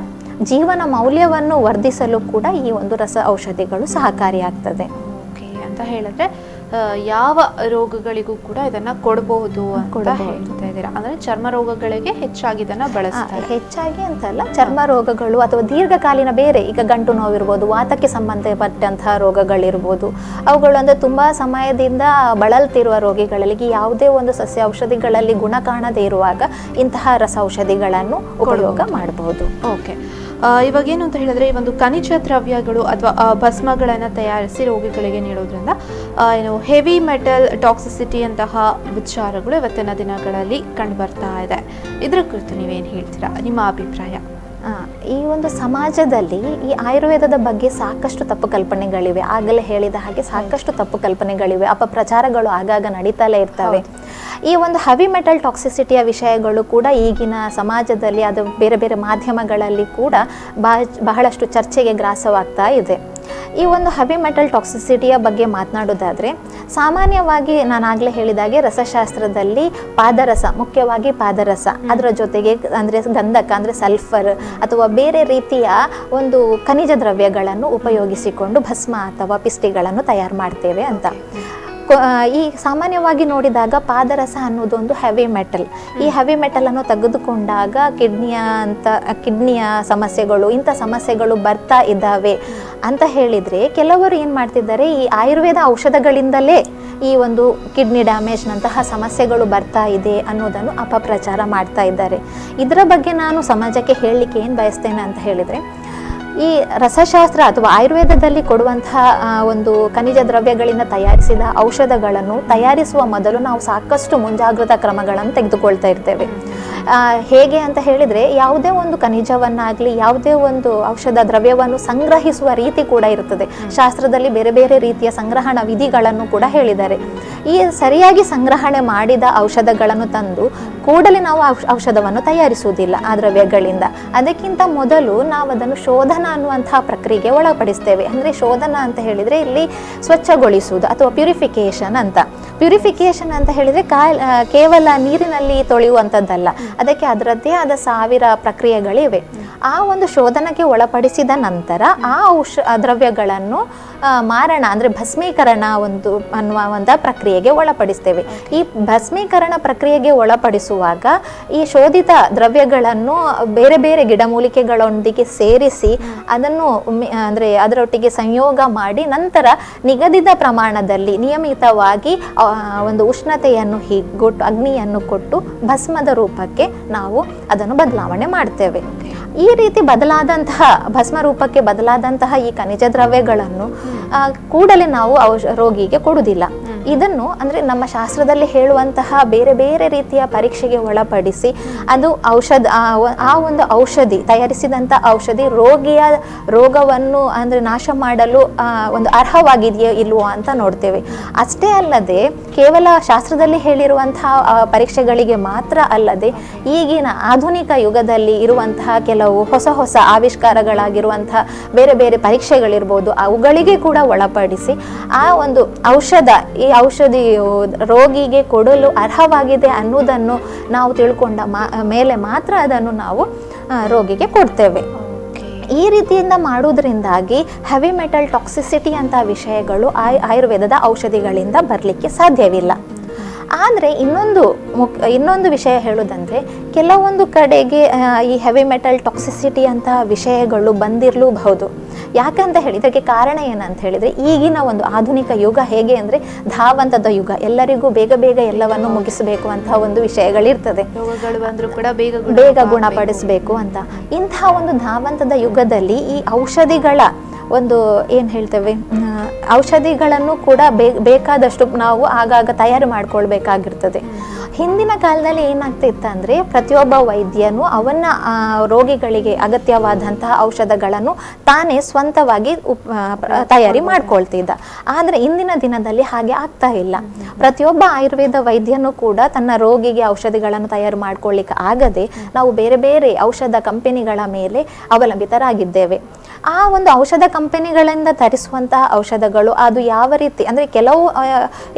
ಜೀವನ ಮೌಲ್ಯವನ್ನು ವರ್ಧಿಸಲು ಕೂಡ ಈ ಒಂದು ರಸ ಔಷಧಿಗಳು ಸಹಕಾರಿಯಾಗ್ತದೆ. ಓಕೆ ಅಂತ ಹೇಳಿದ್ರೆ ಯಾವ ರೋಗಗಳಿಗೂ ಕೂಡ ಇದನ್ನ ಕೊಡಬಹುದು ಅಂತ ಹೇಳ್ತಾ ಇದ್ದೀರಾ? ಅಂದ್ರೆ ಚರ್ಮ ರೋಗಗಳಿಗೆ ಹೆಚ್ಚಾಗಿ ಇದನ್ನ ಬಳಸ್ತಾರೆ. ಹೆಚ್ಚಾಗಿ ಅಂತಲ್ಲ, ಚರ್ಮ ರೋಗಗಳು ಅಥವಾ ದೀರ್ಘಕಾಲೀನ ಬೇರೆ, ಈಗ ಗಂಟು ನೋವಿರ್ಬೋದು, ವಾತಕ್ಕೆ ಸಂಬಂಧಪಟ್ಟಂತಹ ರೋಗಗಳಿರ್ಬೋದು, ಅವುಗಳು ಅಂದ್ರೆ ತುಂಬಾ ಸಮಯದಿಂದ ಬಳಲ್ತಿರುವ ರೋಗಿಗಳಲ್ಲಿ ಯಾವುದೇ ಒಂದು ಸಸ್ಯ ಔಷಧಿಗಳಲ್ಲಿ ಗುಣ ಕಾಣದೇ ಇರುವಾಗ ಇಂತಹ ರಸ ಔಷಧಿಗಳನ್ನು ಉಪಯೋಗ ಮಾಡಬಹುದು. ಓಕೆ, ಇವಾಗ ಏನು ಅಂತ ಹೇಳಿದ್ರೆ, ಈ ಒಂದು ಖನಿಜ ದ್ರವ್ಯಗಳು ಅಥವಾ ಭಸ್ಮಗಳನ್ನು ತಯಾರಿಸಿ ರೋಗಿಗಳಿಗೆ ನೀಡೋದ್ರಿಂದ ಏನು ಹೆವಿ ಮೆಟಲ್ ಟಾಕ್ಸಿಸಿಟಿ ಅಂತಹ ವಿಚಾರಗಳು ಇವತ್ತಿನ ದಿನಗಳಲ್ಲಿ ಕಂಡು ಬರ್ತಾ ಇದೆ. ಇದರ ಕುರಿತು ನೀವೇನು ಹೇಳ್ತೀರಾ, ನಿಮ್ಮ ಅಭಿಪ್ರಾಯ? ಈ ಒಂದು ಸಮಾಜದಲ್ಲಿ ಈ ಆಯುರ್ವೇದದ ಬಗ್ಗೆ ಸಾಕಷ್ಟು ತಪ್ಪು ಕಲ್ಪನೆಗಳಿವೆ. ಆಗಲೇ ಹೇಳಿದ ಹಾಗೆ ಸಾಕಷ್ಟು ತಪ್ಪು ಕಲ್ಪನೆಗಳಿವೆ, ಅಪಪ್ರಚಾರಗಳು ಆಗಾಗ ನಡೀತಲೇ ಇರ್ತವೆ. ಈ ಒಂದು ಹೆವಿ ಮೆಟಲ್ ಟಾಕ್ಸಿಸಿಟಿಯ ವಿಷಯಗಳು ಕೂಡ ಈಗಿನ ಸಮಾಜದಲ್ಲಿ, ಅದು ಬೇರೆ ಬೇರೆ ಮಾಧ್ಯಮಗಳಲ್ಲಿ ಕೂಡ ಬಹಳಷ್ಟು ಚರ್ಚೆಗೆ ಗ್ರಾಸವಾಗ್ತಾ ಇದೆ. ಈ ಒಂದು ಹೆವಿ ಮೆಟಲ್ ಟಾಕ್ಸಿಸಿಟಿಯ ಬಗ್ಗೆ ಮಾತನಾಡೋದಾದರೆ, ಸಾಮಾನ್ಯವಾಗಿ ನಾನಾಗಲೇ ಹೇಳಿದಾಗೆ ರಸಶಾಸ್ತ್ರದಲ್ಲಿ ಪಾದರಸ, ಮುಖ್ಯವಾಗಿ ಪಾದರಸ, ಅದರ ಜೊತೆಗೆ ಅಂದರೆ ಗಂಧಕ ಅಂದರೆ ಸಲ್ಫರ್ ಅಥವಾ ಬೇರೆ ರೀತಿಯ ಒಂದು ಖನಿಜ ದ್ರವ್ಯಗಳನ್ನು ಉಪಯೋಗಿಸಿಕೊಂಡು ಭಸ್ಮ ಅಥವಾ ಪಿಸ್ಟಿಗಳನ್ನು ತಯಾರು ಮಾಡ್ತೇವೆ ಅಂತ. ಈ ಸಾಮಾನ್ಯವಾಗಿ ನೋಡಿದಾಗ ಪಾದರಸ ಅನ್ನೋದೊಂದು ಹೆವಿ ಮೆಟಲ್. ಈ ಹೆವಿ ಮೆಟಲನ್ನು ತೆಗೆದುಕೊಂಡಾಗ ಕಿಡ್ನಿಯ ಸಮಸ್ಯೆಗಳು, ಇಂಥ ಸಮಸ್ಯೆಗಳು ಬರ್ತಾ ಇದ್ದಾವೆ ಅಂತ ಹೇಳಿದರೆ, ಕೆಲವರು ಏನು ಮಾಡ್ತಿದ್ದಾರೆ, ಈ ಆಯುರ್ವೇದ ಔಷಧಗಳಿಂದಲೇ ಈ ಒಂದು ಕಿಡ್ನಿ ಡ್ಯಾಮೇಜ್ನಂತಹ ಸಮಸ್ಯೆಗಳು ಬರ್ತಾ ಇದೆ ಅನ್ನೋದನ್ನು ಅಪಪ್ರಚಾರ ಮಾಡ್ತಾ ಇದ್ದಾರೆ. ಇದರ ಬಗ್ಗೆ ನಾನು ಸಮಾಜಕ್ಕೆ ಹೇಳಲಿಕ್ಕೆ ಏನು ಬಯಸ್ತೇನೆ ಅಂತ ಹೇಳಿದರೆ, ಈ ರಸಶಾಸ್ತ್ರ ಅಥವಾ ಆಯುರ್ವೇದದಲ್ಲಿ ಕೊಡುವಂತಹ ಒಂದು ಖನಿಜ ದ್ರವ್ಯಗಳಿಂದ ತಯಾರಿಸಿದ ಔಷಧಗಳನ್ನು ತಯಾರಿಸುವ ಮೊದಲು ನಾವು ಸಾಕಷ್ಟು ಮುಂಜಾಗ್ರತಾ ಕ್ರಮಗಳನ್ನು ತೆಗೆದುಕೊಳ್ತಾ ಇರ್ತೇವೆ. ಹೇಗೆ ಅಂತ ಹೇಳಿದರೆ, ಯಾವುದೇ ಒಂದು ಖನಿಜವನ್ನಾಗಲಿ ಯಾವುದೇ ಒಂದು ಔಷಧ ದ್ರವ್ಯವನ್ನು ಸಂಗ್ರಹಿಸುವ ರೀತಿ ಕೂಡ ಇರ್ತದೆ. ಶಾಸ್ತ್ರದಲ್ಲಿ ಬೇರೆ ಬೇರೆ ರೀತಿಯ ಸಂಗ್ರಹಣಾ ವಿಧಿಗಳನ್ನು ಕೂಡ ಹೇಳಿದ್ದಾರೆ. ಈ ಸರಿಯಾಗಿ ಸಂಗ್ರಹಣೆ ಮಾಡಿದ ಔಷಧಗಳನ್ನು ತಂದು ಕೂಡಲೇ ನಾವು ಔಷಧವನ್ನು ತಯಾರಿಸುವುದಿಲ್ಲ ಆ ದ್ರವ್ಯಗಳಿಂದ. ಅದಕ್ಕಿಂತ ಮೊದಲು ನಾವು ಅದನ್ನು ಶೋಧನ ಅನ್ನುವಂತಹ ಪ್ರಕ್ರಿಯೆಗೆ ಒಳಪಡಿಸ್ತೇವೆ. ಅಂದರೆ ಶೋಧನ ಅಂತ ಹೇಳಿದರೆ ಇಲ್ಲಿ ಸ್ವಚ್ಛಗೊಳಿಸುವುದು ಅಥವಾ ಪ್ಯೂರಿಫಿಕೇಶನ್ ಅಂತ. ಪ್ಯೂರಿಫಿಕೇಶನ್ ಅಂತ ಹೇಳಿದರೆ ಕೇವಲ ನೀರಿನಲ್ಲಿ ತೊಳೆಯುವಂಥದ್ದಲ್ಲ, ಅದಕ್ಕೆ ಅದರದ್ದೇ ಆದ ಸಾವಿರ ಪ್ರಕ್ರಿಯೆಗಳಿವೆ. ಆ ಒಂದು ಶೋಧನಕ್ಕೆ ಒಳಪಡಿಸಿದ ನಂತರ ಆ ದ್ರವ್ಯಗಳನ್ನು ಮಾರಣ ಅಂದರೆ ಭಸ್ಮೀಕರಣ ಅನ್ನುವ ಒಂದು ಪ್ರಕ್ರಿಯೆಗೆ ಒಳಪಡಿಸ್ತೇವೆ. ಈ ಭಸ್ಮೀಕರಣ ಪ್ರಕ್ರಿಯೆಗೆ ಒಳಪಡಿಸುವಾಗ ಈ ಶೋಧಿತ ದ್ರವ್ಯಗಳನ್ನು ಬೇರೆ ಬೇರೆ ಗಿಡಮೂಲಿಕೆಗಳೊಂದಿಗೆ ಸೇರಿಸಿ ಅದನ್ನು ಅಂದರೆ ಅದರೊಟ್ಟಿಗೆ ಸಂಯೋಗ ಮಾಡಿ ನಂತರ ನಿಗದಿತ ಪ್ರಮಾಣದಲ್ಲಿ ನಿಯಮಿತವಾಗಿ ಒಂದು ಉಷ್ಣತೆಯನ್ನು ಹೀಗೊಟ್ಟು ಅಗ್ನಿಯನ್ನು ಕೊಟ್ಟು ಭಸ್ಮದ ರೂಪಕ್ಕೆ ನಾವು ಅದನ್ನು ಬದಲಾವಣೆ ಮಾಡ್ತೇವೆ. ಈ ರೀತಿ ಬದಲಾದಂತಹ ಭಸ್ಮ ರೂಪಕ್ಕೆ ಬದಲಾದಂತಹ ಈ ಖನಿಜ ದ್ರವ್ಯಗಳನ್ನು ಕೂಡಲೇ ನಾವು ರೋಗಿಗೆ ಕೊಡುವುದಿಲ್ಲ. ಇದನ್ನು ಅಂದರೆ ನಮ್ಮ ಶಾಸ್ತ್ರದಲ್ಲಿ ಹೇಳುವಂತಹ ಬೇರೆ ಬೇರೆ ರೀತಿಯ ಪರೀಕ್ಷೆಗೆ ಒಳಪಡಿಸಿ ಅದು ಆ ಒಂದು ಔಷಧಿ ತಯಾರಿಸಿದಂಥ ಔಷಧಿ ರೋಗಿಯ ರೋಗವನ್ನು ಅಂದರೆ ನಾಶ ಮಾಡಲು ಒಂದು ಅರ್ಹವಾಗಿದೆಯೋ ಇಲ್ವೋ ಅಂತ ನೋಡ್ತೇವೆ. ಅಷ್ಟೇ ಅಲ್ಲದೆ ಕೇವಲ ಶಾಸ್ತ್ರದಲ್ಲಿ ಹೇಳಿರುವಂತಹ ಪರೀಕ್ಷೆಗಳಿಗೆ ಮಾತ್ರ ಅಲ್ಲದೆ ಈಗಿನ ಆಧುನಿಕ ಯುಗದಲ್ಲಿ ಇರುವಂತಹ ಕೆಲವು ಹೊಸ ಹೊಸ ಆವಿಷ್ಕಾರಗಳಾಗಿರುವಂತಹ ಬೇರೆ ಬೇರೆ ಪರೀಕ್ಷೆಗಳಿರ್ಬೋದು, ಅವುಗಳಿಗೆ ಕೂಡ ಒಳಪಡಿಸಿ ಆ ಒಂದು ಈ ಔಷಧಿಯು ರೋಗಿಗೆ ಕೊಡಲು ಅರ್ಹವಾಗಿದೆ ಅನ್ನೋದನ್ನು ನಾವು ತಿಳ್ಕೊಂಡ ಮೇಲೆ ಮಾತ್ರ ಅದನ್ನು ನಾವು ರೋಗಿಗೆ ಕೊಡ್ತೇವೆ. ಈ ರೀತಿಯಿಂದ ಮಾಡುವುದರಿಂದಾಗಿ ಹೆವಿ ಮೆಟಲ್ ಟಾಕ್ಸಿಸಿಟಿ ಅಂತ ವಿಷಯಗಳು ಆಯುರ್ವೇದದ ಔಷಧಿಗಳಿಂದ ಬರಲಿಕ್ಕೆ ಸಾಧ್ಯವಿಲ್ಲ. ಆದರೆ ಇನ್ನೊಂದು ವಿಷಯ ಹೇಳೋದಂದರೆ, ಕೆಲವೊಂದು ಕಡೆಗೆ ಈ ಹೆವಿ ಮೆಟಲ್ ಟಾಕ್ಸಿಸಿಟಿ ಅಂತ ವಿಷಯಗಳು ಬಂದಿರಲೂಬಹುದು. ಯಾಕಂತ ಹೇಳಿ ಇದಕ್ಕೆ ಕಾರಣ ಏನಂತ ಹೇಳಿದ್ರೆ ಈಗಿನ ಒಂದು ಆಧುನಿಕ ಯುಗ ಹೇಗೆ ಅಂದ್ರೆ ಧಾವಂತದ ಯುಗ, ಎಲ್ಲರಿಗೂ ಬೇಗ ಬೇಗ ಎಲ್ಲವನ್ನು ಮುಗಿಸಬೇಕು ಅಂತ ಒಂದು ವಿಷಯಗಳಿರ್ತದೆ, ರೋಗಗಳು ಬಂದರೂ ಕೂಡ ಬೇಗ ಗುಣಪಡಿಸಬೇಕು ಅಂತ. ಇಂತಹ ಒಂದು ಧಾವಂತದ ಯುಗದಲ್ಲಿ ಈ ಔಷಧಿಗಳ ಒಂದು ಏನು ಹೇಳ್ತೇವೆ, ಔಷಧಿಗಳನ್ನು ಕೂಡ ಬೇಕಾದಷ್ಟು ನಾವು ಆಗಾಗ ತಯಾರು ಮಾಡ್ಕೊಳ್ಬೇಕಾಗಿರ್ತದೆ. ಹಿಂದಿನ ಕಾಲದಲ್ಲಿ ಏನಾಗ್ತಿತ್ತು ಅಂದರೆ ಪ್ರತಿಯೊಬ್ಬ ವೈದ್ಯನು ಅವನ ರೋಗಿಗಳಿಗೆ ಅಗತ್ಯವಾದಂತಹ ಔಷಧಗಳನ್ನು ತಾನೇ ಸ್ವಂತವಾಗಿ ತಯಾರಿ ಮಾಡ್ಕೊಳ್ತಿದ್ದ. ಆದರೆ ಇಂದಿನ ದಿನದಲ್ಲಿ ಹಾಗೆ ಆಗ್ತಾ ಇಲ್ಲ. ಪ್ರತಿಯೊಬ್ಬ ಆಯುರ್ವೇದ ವೈದ್ಯನು ಕೂಡ ತನ್ನ ರೋಗಿಗೆ ಔಷಧಿಗಳನ್ನು ತಯಾರು ಮಾಡ್ಕೊಳ್ಳಿಕ್ಕೆ ಆಗದೆ ನಾವು ಬೇರೆ ಬೇರೆ ಔಷಧ ಕಂಪನಿಗಳ ಮೇಲೆ ಅವಲಂಬಿತರಾಗಿದ್ದೇವೆ. ಆ ಒಂದು ಔಷಧ ಕಂಪನಿಗಳಿಂದ ತರಿಸುವಂತಹ ಔಷಧಗಳು ಅದು ಯಾವ ರೀತಿ ಅಂದರೆ ಕೆಲವು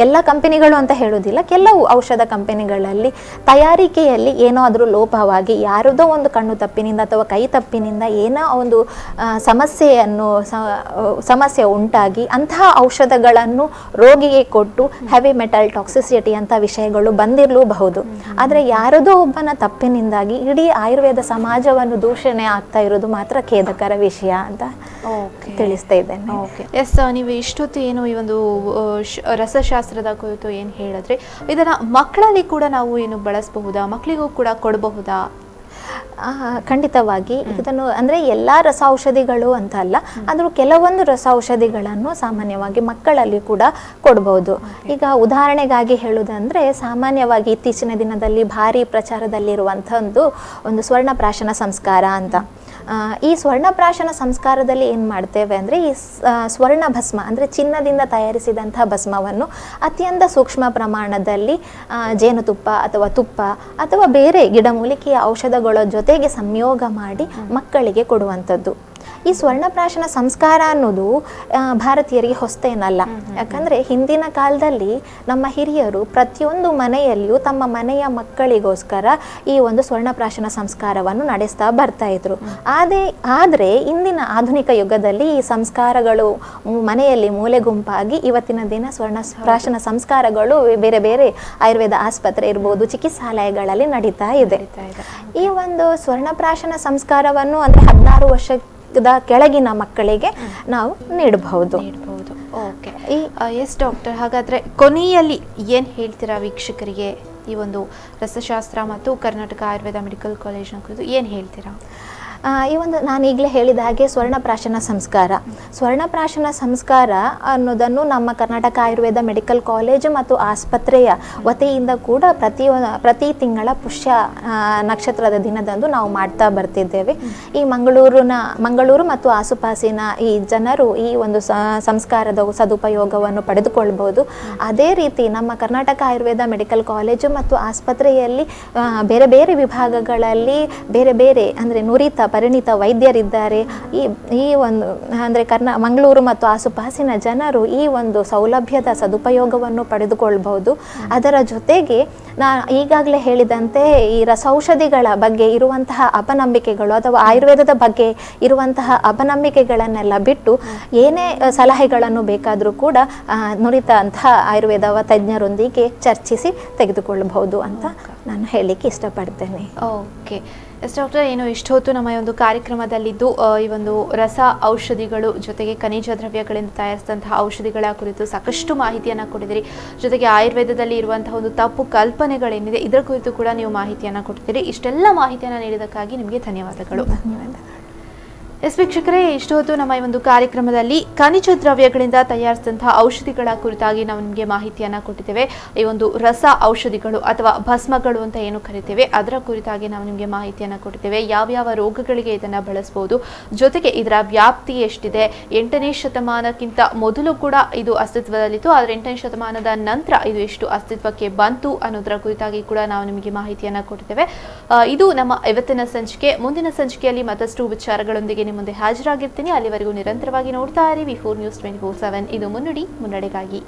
ಎಲ್ಲ ಕಂಪನಿಗಳು ಅಂತ ಹೇಳೋದಿಲ್ಲ, ಕೆಲವು ಔಷಧ ಕಂಪನಿಗಳಲ್ಲಿ ತಯಾರಿಕೆಯಲ್ಲಿ ಏನಾದರೂ ಲೋಪವಾಗಿ ಯಾರದೋ ಒಂದು ಕಣ್ಣು ತಪ್ಪಿನಿಂದ ಅಥವಾ ಕೈ ತಪ್ಪಿನಿಂದ ಏನೋ ಒಂದು ಸಮಸ್ಯೆ ಉಂಟಾಗಿ ಅಂತಹ ಔಷಧಗಳನ್ನು ರೋಗಿಗೆ ಕೊಟ್ಟು ಹೆವಿ ಮೆಟಲ್ ಟಾಕ್ಸಿಸಿಟಿ ಅಂತ ವಿಷಯಗಳು ಬಂದಿರಲೂಬಹುದು. ಆದರೆ ಯಾರದೋ ಒಬ್ಬನ ತಪ್ಪಿನಿಂದಾಗಿ ಇಡೀ ಆಯುರ್ವೇದ ಸಮಾಜವನ್ನು ದೂಷಣೆ ಆಗ್ತಾ ಇರೋದು ಮಾತ್ರ ಖೇದಕರ ವಿಷಯ ಅಂತ ತಿಳಿಸ್ತಾ ಇದ್ದೇನೆ. ಎಸ್, ನೀವು ಇಷ್ಟೊತ್ತು ಏನು ಈ ಒಂದು ರಸಶಾಸ್ತ್ರದ ಕುರಿತು ಏನು ಹೇಳಿದ್ರೆ ಇದನ್ನ ಮಕ್ಕಳಲ್ಲಿ ಕೂಡ ನಾವು ಏನು ಬಳಸಬಹುದಾ, ಮಕ್ಕಳಿಗೂ ಕೂಡ ಕೊಡಬಹುದಾ? ಖಂಡಿತವಾಗಿ ಇದನ್ನು ಅಂದರೆ ಎಲ್ಲ ರಸ ಔಷಧಿಗಳು ಅಂತ ಅಲ್ಲ, ಆದರೂ ಕೆಲವೊಂದು ರಸ ಔಷಧಿಗಳನ್ನು ಸಾಮಾನ್ಯವಾಗಿ ಮಕ್ಕಳಲ್ಲಿ ಕೂಡ ಕೊಡ್ಬೋದು. ಈಗ ಉದಾಹರಣೆಗಾಗಿ ಹೇಳುವುದಂದರೆ ಸಾಮಾನ್ಯವಾಗಿ ಇತ್ತೀಚಿನ ದಿನದಲ್ಲಿ ಭಾರಿ ಪ್ರಚಾರದಲ್ಲಿರುವಂಥ ಒಂದು ಸ್ವರ್ಣಪ್ರಾಶನ ಸಂಸ್ಕಾರ ಅಂತ. ಈ ಸ್ವರ್ಣಪ್ರಾಶನ ಸಂಸ್ಕಾರದಲ್ಲಿ ಏನು ಮಾಡ್ತೇವೆ ಅಂದರೆ ಈ ಸ್ವರ್ಣ ಭಸ್ಮ ಅಂದರೆ ಚಿನ್ನದಿಂದ ತಯಾರಿಸಿದಂಥ ಭಸ್ಮವನ್ನು ಅತ್ಯಂತ ಸೂಕ್ಷ್ಮ ಪ್ರಮಾಣದಲ್ಲಿ ಜೇನುತುಪ್ಪ ಅಥವಾ ತುಪ್ಪ ಅಥವಾ ಬೇರೆ ಗಿಡಮೂಲಿಕೆಯ ಔಷಧಗಳ ಜೊತೆಗೆ ಸಂಯೋಗ ಮಾಡಿ ಮಕ್ಕಳಿಗೆ ಕೊಡುವಂಥದ್ದು. ಈ ಸ್ವರ್ಣಪ್ರಾಶನ ಸಂಸ್ಕಾರ ಅನ್ನೋದು ಭಾರತೀಯರಿಗೆ ಹೊಸತೇನಲ್ಲ. ಯಾಕಂದರೆ ಹಿಂದಿನ ಕಾಲದಲ್ಲಿ ನಮ್ಮ ಹಿರಿಯರು ಪ್ರತಿಯೊಂದು ಮನೆಯಲ್ಲಿಯೂ ತಮ್ಮ ಮನೆಯ ಮಕ್ಕಳಿಗೋಸ್ಕರ ಈ ಒಂದು ಸ್ವರ್ಣಪ್ರಾಶನ ಸಂಸ್ಕಾರವನ್ನು ನಡೆಸ್ತಾ ಬರ್ತಾ ಇದ್ರು. ಆದರೆ ಇಂದಿನ ಆಧುನಿಕ ಯುಗದಲ್ಲಿ ಈ ಸಂಸ್ಕಾರಗಳು ಮನೆಯಲ್ಲಿ ಮೂಲೆ ಗುಂಪಾಗಿ ಇವತ್ತಿನ ದಿನ ಸ್ವರ್ಣಪ್ರಾಶನ ಸಂಸ್ಕಾರಗಳು ಬೇರೆ ಬೇರೆ ಆಯುರ್ವೇದ ಆಸ್ಪತ್ರೆ ಇರ್ಬೋದು, ಚಿಕಿತ್ಸಾಲಯಗಳಲ್ಲಿ ನಡೀತಾ ಇದೆ. ಈ ಒಂದು ಸ್ವರ್ಣಪ್ರಾಶನ ಸಂಸ್ಕಾರವನ್ನು ಅಂದರೆ 16 ವರ್ಷ ಕೆಳಗಿನ ಮಕ್ಕಳಿಗೆ ನಾವು ನೀಡಬಹುದು. ಓಕೆ, ಎಸ್ ಡಾಕ್ಟರ್, ಹಾಗಾದ್ರೆ ಕೊನೆಯಲ್ಲಿ ಏನು ಹೇಳ್ತೀರಾ ವೀಕ್ಷಕರಿಗೆ ಈ ಒಂದು ರಸಶಾಸ್ತ್ರ ಮತ್ತು ಕರ್ನಾಟಕ ಆಯುರ್ವೇದ ಮೆಡಿಕಲ್ ಕಾಲೇಜ್ನ ಕುರಿತು ಏನು ಹೇಳ್ತೀರಾ? ಈ ಒಂದು ನಾನು ಈಗಲೇ ಹೇಳಿದ ಹಾಗೆ ಸ್ವರ್ಣಪ್ರಾಶನ ಸಂಸ್ಕಾರ ಅನ್ನೋದನ್ನು ನಮ್ಮ ಕರ್ನಾಟಕ ಆಯುರ್ವೇದ ಮೆಡಿಕಲ್ ಕಾಲೇಜು ಮತ್ತು ಆಸ್ಪತ್ರೆಯ ವತಿಯಿಂದ ಕೂಡ ಪ್ರತಿ ತಿಂಗಳ ಪುಷ್ಯ ನಕ್ಷತ್ರದ ದಿನದಂದು ನಾವು ಮಾಡ್ತಾ ಬರ್ತಿದ್ದೇವೆ. ಈ ಮಂಗಳೂರು ಮತ್ತು ಆಸುಪಾಸಿನ ಈ ಜನರು ಈ ಒಂದು ಸಂಸ್ಕಾರದ ಸದುಪಯೋಗವನ್ನು ಪಡೆದುಕೊಳ್ಬೋದು. ಅದೇ ರೀತಿ ನಮ್ಮ ಕರ್ನಾಟಕ ಆಯುರ್ವೇದ ಮೆಡಿಕಲ್ ಕಾಲೇಜು ಮತ್ತು ಆಸ್ಪತ್ರೆಯಲ್ಲಿ ಬೇರೆ ಬೇರೆ ವಿಭಾಗಗಳಲ್ಲಿ ಬೇರೆ ಬೇರೆ ಅಂದರೆ ನುರಿತ ಪರಿಣಿತ ವೈದ್ಯರಿದ್ದಾರೆ. ಈ ಒಂದು ಅಂದರೆ ಮಂಗಳೂರು ಮತ್ತು ಆಸುಪಾಸಿನ ಜನರು ಈ ಒಂದು ಸೌಲಭ್ಯದ ಸದುಪಯೋಗವನ್ನು ಪಡೆದುಕೊಳ್ಬಹುದು. ಅದರ ಜೊತೆಗೆ ಈಗಾಗಲೇ ಹೇಳಿದಂತೆ ಈ ರಸೌಷಧಿಗಳ ಬಗ್ಗೆ ಇರುವಂತಹ ಅಪನಂಬಿಕೆಗಳು ಅಥವಾ ಆಯುರ್ವೇದದ ಬಗ್ಗೆ ಇರುವಂತಹ ಅಪನಂಬಿಕೆಗಳನ್ನೆಲ್ಲ ಬಿಟ್ಟು ಏನೇ ಸಲಹೆಗಳನ್ನು ಬೇಕಾದರೂ ಕೂಡ ನುರಿತ ಅಂತಹ ಆಯುರ್ವೇದ ತಜ್ಞರೊಂದಿಗೆ ಚರ್ಚಿಸಿ ತೆಗೆದುಕೊಳ್ಳಬಹುದು ಅಂತ ನಾನು ಹೇಳಲಿಕ್ಕೆ ಇಷ್ಟಪಡ್ತೇನೆ. ಓಕೆ ಎಸ್ ಡಾಕ್ಟರ್, ಏನು ಇಷ್ಟೊತ್ತು ನಮ್ಮ ಒಂದು ಕಾರ್ಯಕ್ರಮದಲ್ಲಿದ್ದು ಈ ಒಂದು ರಸ ಔಷಧಿಗಳು ಜೊತೆಗೆ ಖನಿಜ ದ್ರವ್ಯಗಳಿಂದ ತಯಾರಿಸಿದಂತಹ ಔಷಧಿಗಳ ಕುರಿತು ಸಾಕಷ್ಟು ಮಾಹಿತಿಯನ್ನು ಕೊಟ್ಟಿದ್ದೀರಿ. ಜೊತೆಗೆ ಆಯುರ್ವೇದದಲ್ಲಿ ಇರುವಂತಹ ಒಂದು ತಪ್ಪು ಕಲ್ಪನೆಗಳೇನಿದೆ ಇದರ ಕುರಿತು ಕೂಡ ನೀವು ಮಾಹಿತಿಯನ್ನು ಕೊಟ್ಟಿದ್ದೀರಿ. ಇಷ್ಟೆಲ್ಲ ಮಾಹಿತಿಯನ್ನು ನೀಡಿದ್ದಕ್ಕಾಗಿ ನಿಮಗೆ ಧನ್ಯವಾದಗಳು. ಎಸ್ ವೀಕ್ಷಕರೇ, ಇಷ್ಟೊತ್ತು ನಮ್ಮ ಈ ಒಂದು ಕಾರ್ಯಕ್ರಮದಲ್ಲಿ ಖನಿಜ ದ್ರವ್ಯಗಳಿಂದ ತಯಾರಿಸಿದಂತಹ ಔಷಧಿಗಳ ಕುರಿತಾಗಿ ನಾವು ನಿಮಗೆ ಮಾಹಿತಿಯನ್ನು ಕೊಟ್ಟಿದ್ದೇವೆ. ಈ ಒಂದು ರಸ ಔಷಧಿಗಳು ಅಥವಾ ಭಸ್ಮಗಳು ಅಂತ ಏನು ಕರಿತೇವೆ ಅದರ ಕುರಿತಾಗಿ ನಾವು ನಿಮಗೆ ಮಾಹಿತಿಯನ್ನು ಕೊಟ್ಟಿದ್ದೇವೆ. ಯಾವ್ಯಾವ ರೋಗಗಳಿಗೆ ಇದನ್ನು ಬಳಸಬಹುದು, ಜೊತೆಗೆ ಇದರ ವ್ಯಾಪ್ತಿ ಎಷ್ಟಿದೆ, 8ನೇ ಶತಮಾನಕ್ಕಿಂತ ಮೊದಲು ಕೂಡ ಇದು ಅಸ್ತಿತ್ವದಲ್ಲಿತ್ತು, ಆದರೆ 8ನೇ ಶತಮಾನದ ನಂತರ ಇದು ಎಷ್ಟು ಅಸ್ತಿತ್ವಕ್ಕೆ ಬಂತು ಅನ್ನೋದರ ಕುರಿತಾಗಿ ಕೂಡ ನಾವು ನಿಮಗೆ ಮಾಹಿತಿಯನ್ನು ಕೊಟ್ಟಿದ್ದೇವೆ. ಇದು ನಮ್ಮ ಇವತ್ತಿನ ಸಂಚಿಕೆ. ಮುಂದಿನ ಸಂಚಿಕೆಯಲ್ಲಿ ಮತ್ತಷ್ಟು ವಿಚಾರಗಳೊಂದಿಗೆ ನಿಮ್ಮ ಮುಂದೆ ಹಾಜರಾಗಿರ್ತೀನಿ. ಅಲ್ಲಿವರೆಗೂ ನಿರಂತರವಾಗಿ ನೋಡ್ತಾ ಇರಿ V4 News 24/7. ಇದು ಮುನ್ನುಡಿ, ಮುನ್ನಡೆಗಾಗಿ.